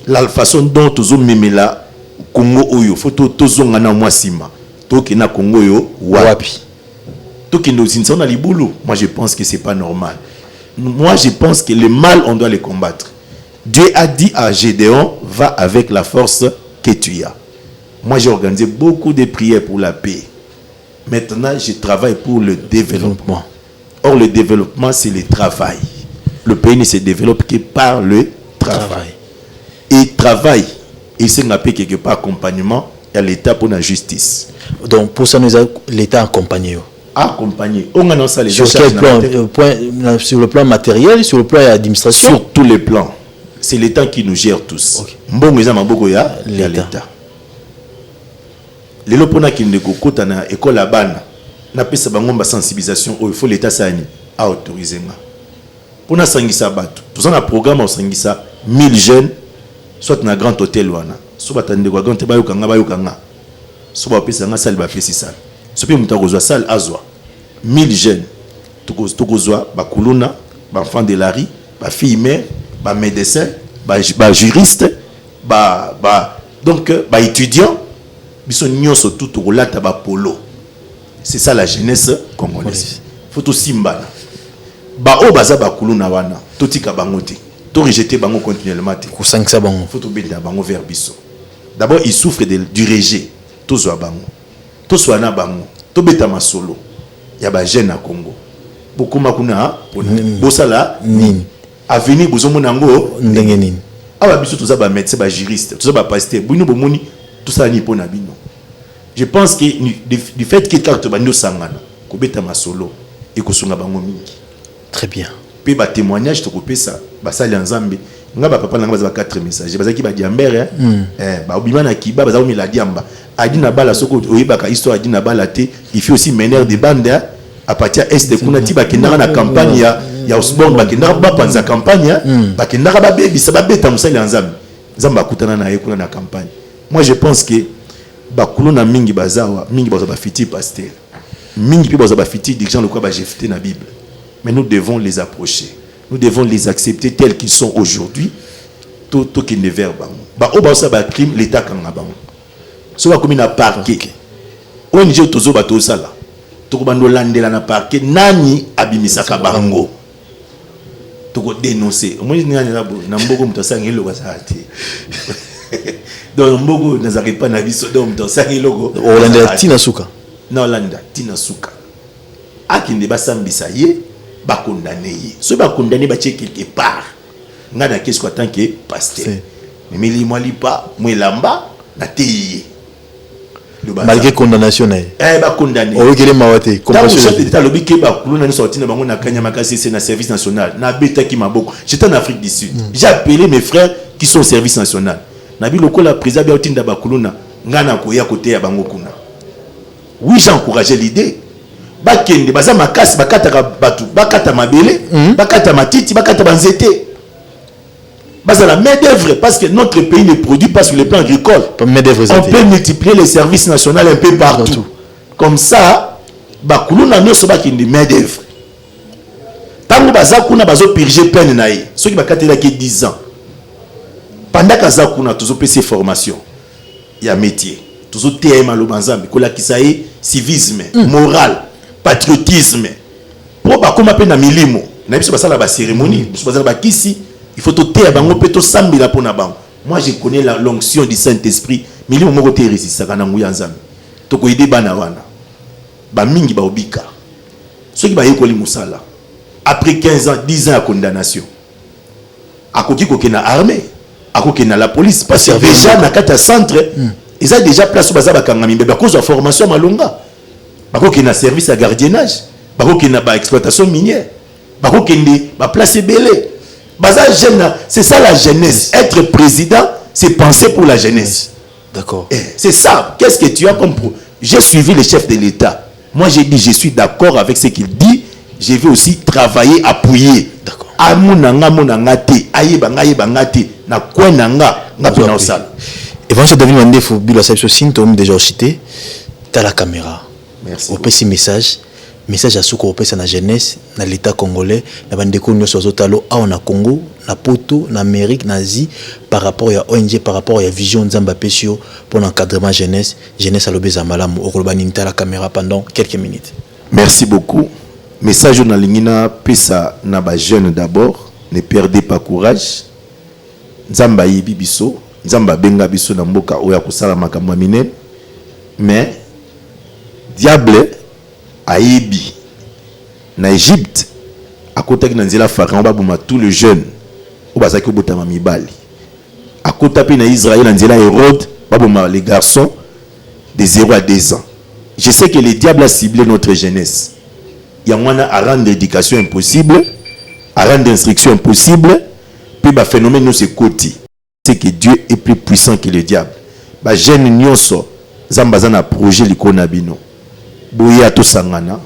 la façon dont tozo memela Congo oyo faut tozonga na mwasima toki na Congo yo wapi toki no zinzona libulu moi je pense que c'est pas normal. Moi je pense que le mal on doit le combattre. Dieu a dit à Gédéon va avec la force que tu as. Moi j'ai organisé beaucoup de prières pour la paix. Maintenant je travaille pour le développement. Or le développement c'est le travail. Le pays ne se développe que par le travail. Et travail, il s'est appelé quelque part accompagnement à l'État pour la justice. Donc pour ça, nous avons l'État accompagné. Accompagné. On a ça les sur quel plan sur le plan matériel, sur le plan administration. Sur tous les plans. C'est l'État qui nous gère tous. Bon, ils ont l'État. Les lopona qui ne kokota na école à ban na pesa bangomba sensibilisation il faut l'État sani à autoriser nga. Pour na sangisa bato. Tout ça na programme au sangisa 1000 jeunes soit na grand hôtel wana so batande kwa grand ba yokanga so ba pesa nga salle ba pesa salle so pe muta kozwa salle azwa 1000 jeunes tokozwa ba kuluna ba enfants de la rue ba filles mère ba médecin ba juriste donc ba étudiant biso nyonso tout rolata ba polo. C'est ça la jeunesse congolaise. Faut tout simbana ba o baza ba kuluna wana totika bangote to rejeter bango continuellement ko sangisa bango faut to benda bango vers biso. D'abord il souffre du rejet to zo bango to soana bango to beta masolo ya ba jeune na Congo beaucoup makuna bosala nini avenir bozomo nango ndenge nini aba biso to za ba médecin ba juriste to za ba pasteur bino bomoni tout ça ni pona bino. Je pense que du fait que carte bando sangana ko beta masolo et ko sunga bango mingi. Très bien. Pe ba témoignage to ko pesa ba sali nzambe nga ba papa nga ba 4 messages bazaki ba diambere ba obima na kiba baza omila diamba adi na bala soko oyebaka histoire adi na bala te il fait aussi mener des bandes à partir est de kuna ti ba kendaka na campagne ya Osborne ba kendaka ba panza campagne ba kendaka ba bebi sa ba beta musali nzambe nzamba kutana na yekuna na campagne. Moi je pense que ba kuluna mingi bazawa mingi baza ba fiti pasteur mingi pe baza ba fiti dirigeant le quoi ba jefté na Bible. Mais nous devons les approcher. Nous devons les accepter tels qu'ils sont aujourd'hui. Tout qui ne verbe. Bah au bas ça ba crime l'État kanga bango. So ba comme na parquet. ONG tozo ba to sala. To ko bando landela na parquet nani abimisaka bango. To ko dénoncer. Moi ni na bo na mboko mutosanga ilo kwa saati. Donc mboko nazaki pas na biso donc mutosanga ilo ko. Olanda tina suka. Na Olanda tina suka. Akinde basambisa ye. Ba condamné ceux ba condamné ba quelque part ngana qu'est-ce qu'on tant que pasteur mais li moi li pas moi lamba na teye malgré condamnation condamné oyokele mawate compassion chef d'état lobi ke bakuluna ni sorti na bango na kanya makasi c'est na service national na beta ki maboko j'étais en Afrique du Sud j'ai appelé mes frères qui sont au service national na bi lokola président bia otinda bakuluna ngana ko ya côté ya bango kuna oui j'ai encouragé l'idée bakende baza makasi bakata batu bakata mabele bakata matiti bakata banzete baza la main d'œuvre parce que notre pays ne produit pas sur le plan agricole. On peut multiplier les services nationaux un peu partout. Comme ça, bakuluna nyoso bakindi main d'œuvre. Tango baza kuna bazo purger peine naï. Ceux qui bakatela ki 10 ans. Pendant kaza kuna tozo pese formation. Il y a métier. Tozo TM alobanzambi kola kisaye civisme, moral, patriotisme. Pour bakoma pe na milimo. Na biso basala ba cérémonie, biso basala ba kisi. Il faut tout faire bango peto sambi la pona bango. Moi je connais l'onction du Saint-Esprit. Milimo moko te resista kana nguya nzambe. To ko ide bana wana. Ba mingi ba obika. Ceux qui ba yekoli musala. Après 15 ans, 10 ans de condamnation. Akoki ko kena armée, akoki na la police parce que déjà na kata centre, ils ont déjà place baza bakangami ba cause de formation malonga. Bakoki na service à gardiennage, bakoki na ba exploitation minière, bakoki ndi ba place belé. C'est ça la jeunesse. Être président, c'est penser pour la jeunesse. D'accord. C'est ça. Qu'est-ce que tu as comme... J'ai suivi le chef de l'État. Moi, j'ai dit, je suis d'accord avec ce qu'il dit. Je vais aussi travailler, appuyer. D'accord. Évangile David Mandefo, Bilo Saïso Sintom, déjà cité, tu as la caméra. Merci. Au petit message. Message à Souko Opesa na jeunesse na l'état congolais na bandeko nyoso zotalo a na Congo na Poto na Amérique na Asie par rapport à ONG par rapport à vision Nzamba Pesio pour l'encadrement jeunesse à l'obéza malamu okoloba la caméra pendant quelques minutes. Merci beaucoup. Message na lingina pesa na ba jeune d'abord, ne perdez pas courage. Nzamba yibi biso, Nzamba benga biso na mboka oya kusala makambo minene. Mais diable Aïbi, na Égypte, à côté de Nanzela Pharaon, babuma tous les jeunes, au basaki au botama mibali. À côté de Israël, Nanzela Hérode, babuma les garçons de 0 à 2 ans. Je sais que le diable a ciblé notre jeunesse. Il y a moyen à rendre l'éducation impossible, à rendre l'instruction impossible, puis le phénomène nous c'est côté. C'est que Dieu est plus puissant que le diable. Ba jeune nyonso, zambazana projet likona bino. Boya to sangana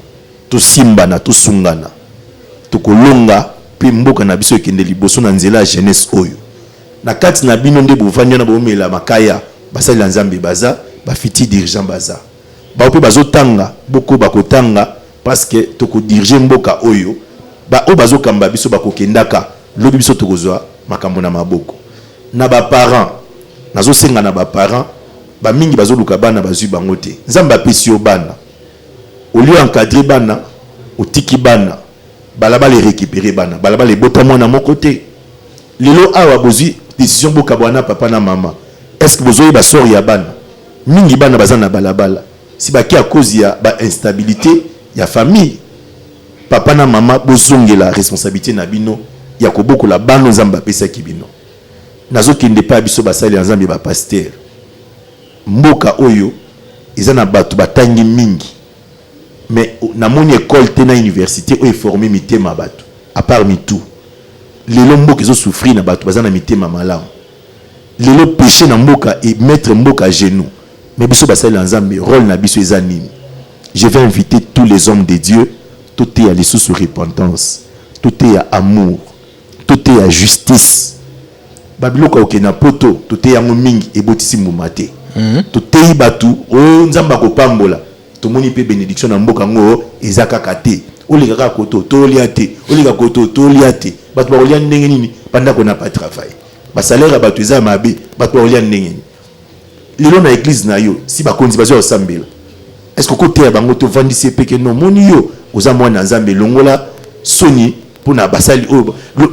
to simbana to sungana to kolonga pe mboka na biso ekende liboso na nzela jeunesse oyo na kati na bino nde bovanya na bomela makaya basali nzambe baza bafiti dirigeant baza ba pe bazotanga boko bakotanga parce que to ko diriger mboka oyo ba o bazokamba biso bakokendaka lobi biso tokozwa makambo na maboko na ba parents nazo senga na ba parents ba mingi bazoluka bana bazui bango te nzambe apesi yo bana au lieu d'encadrer bana, au tiki bana, balaba les récupérer bana, balaba les botamons à mon côté. Lilo awa bozi décision boka bwana papa na maman. Est-ce que vous avez basor ya bana? Mingi bana bazana balabala. Si baki à cause ya ba instabilité, ya famille. Papa na maman bozonge la responsabilité na bino, ya ko boko la bano zamba pesa kibino. Nazo kinde pa biso basali nzambe ba pasteur. Mboka oyo izana batu batangi mingi. Mais na mon école tena université où est formé mitema batu à part mitou les lombo qui ont souffert na batu bazana mitema malam les lo péché na mboka et mettre mboka à genoux mais biso basali nzambe rôle na biso ezanini. Je vais inviter tous les hommes de Dieu, tout est à l'issue sur repentance, tout est à amour, tout est à justice. Babiloka okena poto tout est à mingi et botisi mumate tout est batu o nzamba ko pambola. Tout le monde peut bénédiction dans mboka ngo ezaka kate oli kaka koto toliate oli kaka koto toliate batu ba olia ndenge nini pendant qu'on n'a pas travail ba salaire ba batu za mabe batu ba olia ndenge nini lelo na église na yo si ba konzi bazo sambela est-ce que côté ya bango to vandisi peke non moni yo oza mwana nzambe longola soni pour na basali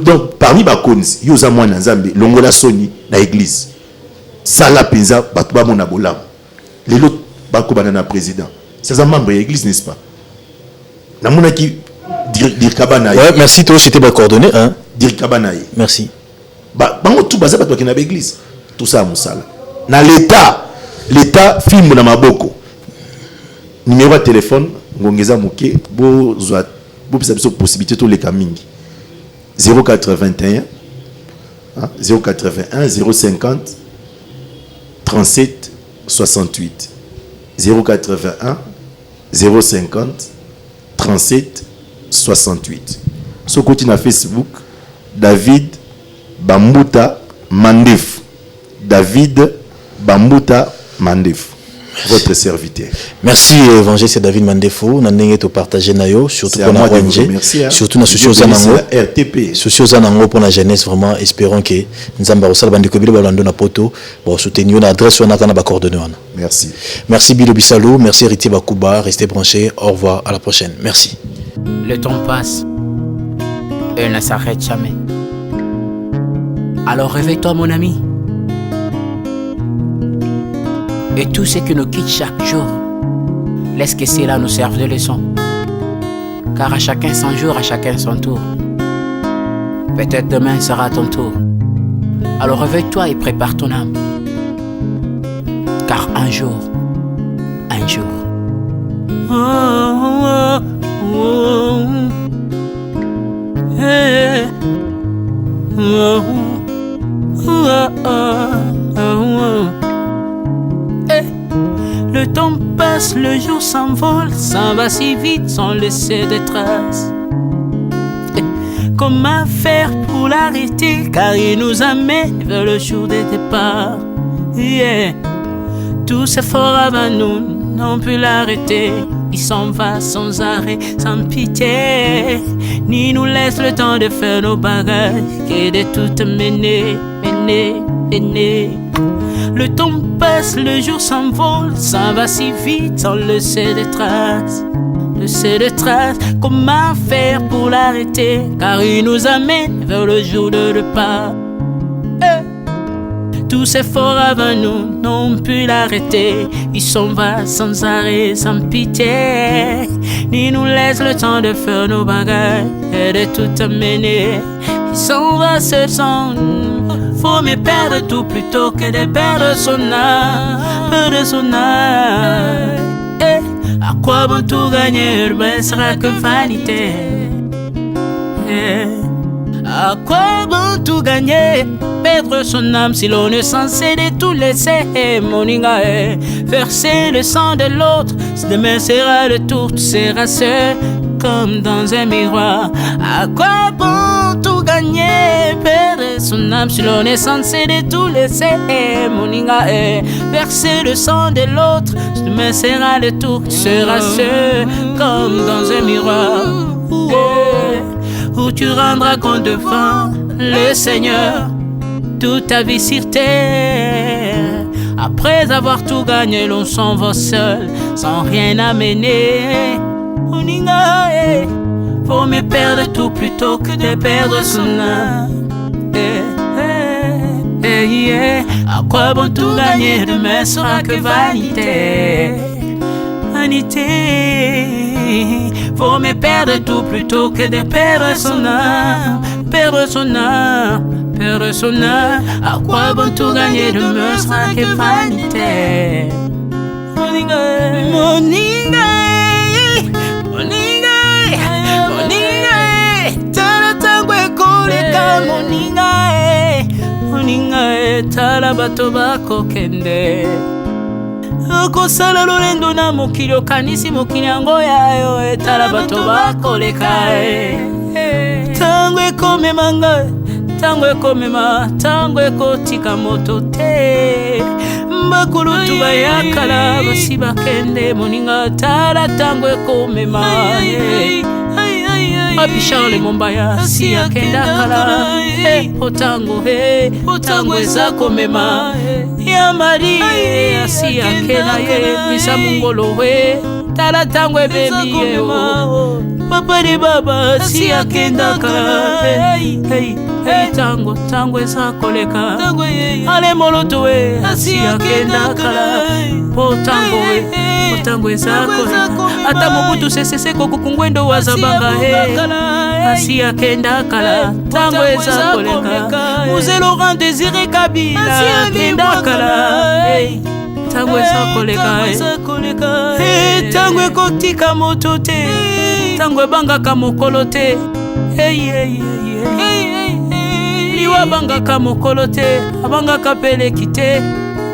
donc parmi ba konzi yo oza mwana nzambe longola soni na église sala penza batu ba mona bolam lelo ba ko banana président. C'est un membre de l'église, n'est-ce pas? Ouais, merci, toi, c'était ma coordonnée. Hein? Merci. Merci. Tout basé sur l'église. Tout ça, Moussala. Dans l'État, l'état film na maboko numéro de téléphone ngongeza muke bo pesa biso possibilité to leka mingi 081 081 050 37 68 081 050 37 68. So côté na Facebook David Bambuta Mandef. David Bambuta Mandef. Votre serviteur. Merci évangile, c'est David Mandefo. On a te partagé nayo surtout pour la ONG, surtout na société zanango RTP. Société zanango pour la jeunesse vraiment espérons que nzamba osala bandeko bile balando na poto pour soutenir na adresse on a kana ba coordonner wana. Merci. Merci Bilo Bissalo, merci Héritier Bakuba, restez branchés. Au revoir, à la prochaine. Merci. Le temps passe et ne s'arrête jamais. Alors réveille-toi mon ami. Et tout ce qui nous quitte chaque jour, laisse que cela nous serve de leçon. Car à chacun son jour, à chacun son tour. Peut-être demain sera ton tour. Alors réveille-toi et prépare ton âme. Car un jour, le temps passe, le jour s'envole, s'en va si vite sans laisser de traces. Comment faire pour l'arrêter, car il nous amène vers le jour de départ. Tous efforts avant nous n'ont pu l'arrêter. Il s'en va sans arrêt, sans pitié, ni nous laisse le temps de faire nos bagages, et de tout mener. Le temps passe, le jour s'envole, s'en va si vite sans laisser de traces. Comment faire pour l'arrêter, car il nous amène vers le jour de repas. Tous ces efforts avant nous n'ont pu l'arrêter. Il s'en va sans arrêt, sans pitié, ni nous laisse le temps de faire nos bagages et de tout amener. Il s'en va seul sans nous. Faut me perdre tout plutôt que de perdre son âme, À quoi bon tout gagner, ben sera que vanité. À quoi bon tout gagner, perdre son âme si l'on est censé de tout laisser. Moninga, verser le sang de l'autre, si demain sera le tour, tu seras seul comme dans un miroir. À quoi bon tout gagner, perdre son âme si l'on est censé de tout laisser. Moninga, verser le sang de l'autre, si demain sera le tour, tu seras seul comme dans un miroir. Où tu rendras compte devant le Seigneur toute ta vie sur terre. Après avoir tout gagné, l'on s'en va seul, sans rien amener. Faut me perdre tout plutôt que de perdre son âme. À quoi bon tout gagner, demain sera que vanité. Faut me perdre tout plutôt que de perdre son âme. Perdre son âme. À quoi bon tout gagner, demain sera que vanité. Moninga, tala tangwe koleka. Moninga, tala bato bako kende. Kosala lolendo na mokili okanisi mokili yango yayo, etala bato bakoleka. Tango ekomema ngai, tango ekomema, tango ekotika moto te. Bakulutu bayakala basi bakende. Moninga, tala tango ekomema. Papi Charles Mombaya si akenda kala. Otango eza komema. Ya Maria si akenda ye. Misa mungolo we, tala tango ebebi ye. Papa de baba si akenda kala. Tango eza koleka. Ale moloto we si akenda kala. Tango eza koleka. Ata mobutu sese kokukungwendo wazabanga asi akenda kala. Tango eza koleka. Muse Laurent Désiré Kabila akenda kala. ntango eza koleka ntango ekotika moto te ntango ebangaka mokolo te liwa abangaka mokolo te abangaka peleki te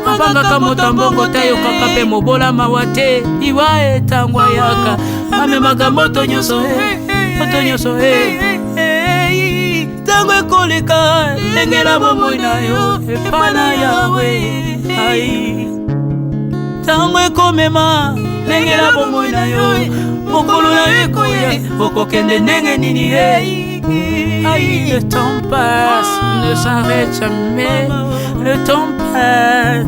abangaka moto mbongo te ayokaka mpe mobola mawa te liwa ntango ayaka amemaka moto nyonso ntango ekoleka engela bomoi na yo epa na yawe ntango ekomema engela bomoi na yo mokolo na yo ekoya okokende ndenge nini le temps passe ne s'arrête jamais le temps passe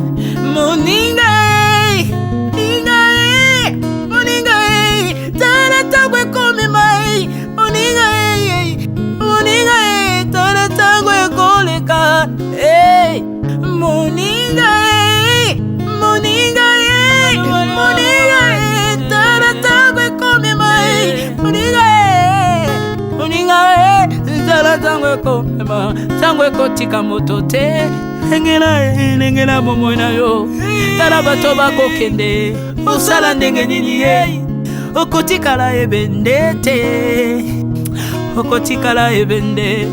moninga tala ntango ekomema moninga tala ntango ekoleka moninga tala ntango ekomema moninga tala ntango ekomema ntango ekotika moto te engela bomoi na yo tala bato bakokende osala ndenge nini okotikala ebende te okotikala ebende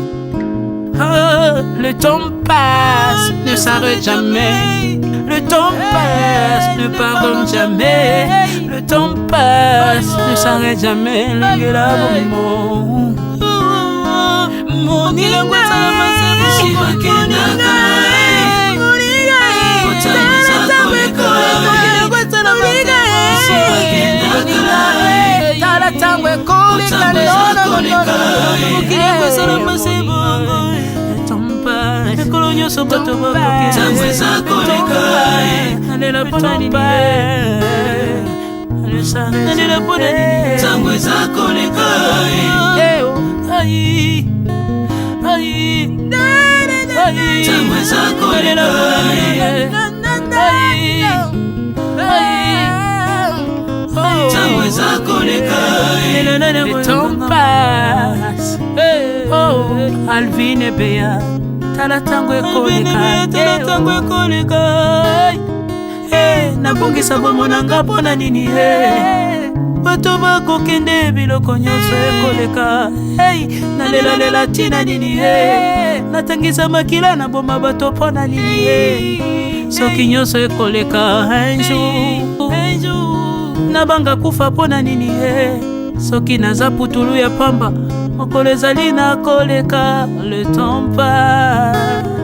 le temps passe ne s'arrête jamais le temps passe ne pardonne jamais le temps passe ne s'arrête jamais lengela bomo moninga tala tango ekoleka ekolo nyonso bato bakokitango eza koleka nalela mpona nini nalela mpona nini tango eza koleka tango eza koleka tango eza koleka le temps passe Alvin et Bea tala tango ekoleka nabongisa bomonanga mpona nini bato bakokende biloko nyonso ekoleka nalelalela ntina nini natangisa makila na boma bato mpona nini soki nyonso ekoleka un jour nabanga kufa mpona nini soki naza putulu ya pamba mokolo ezali na koleka le temps passe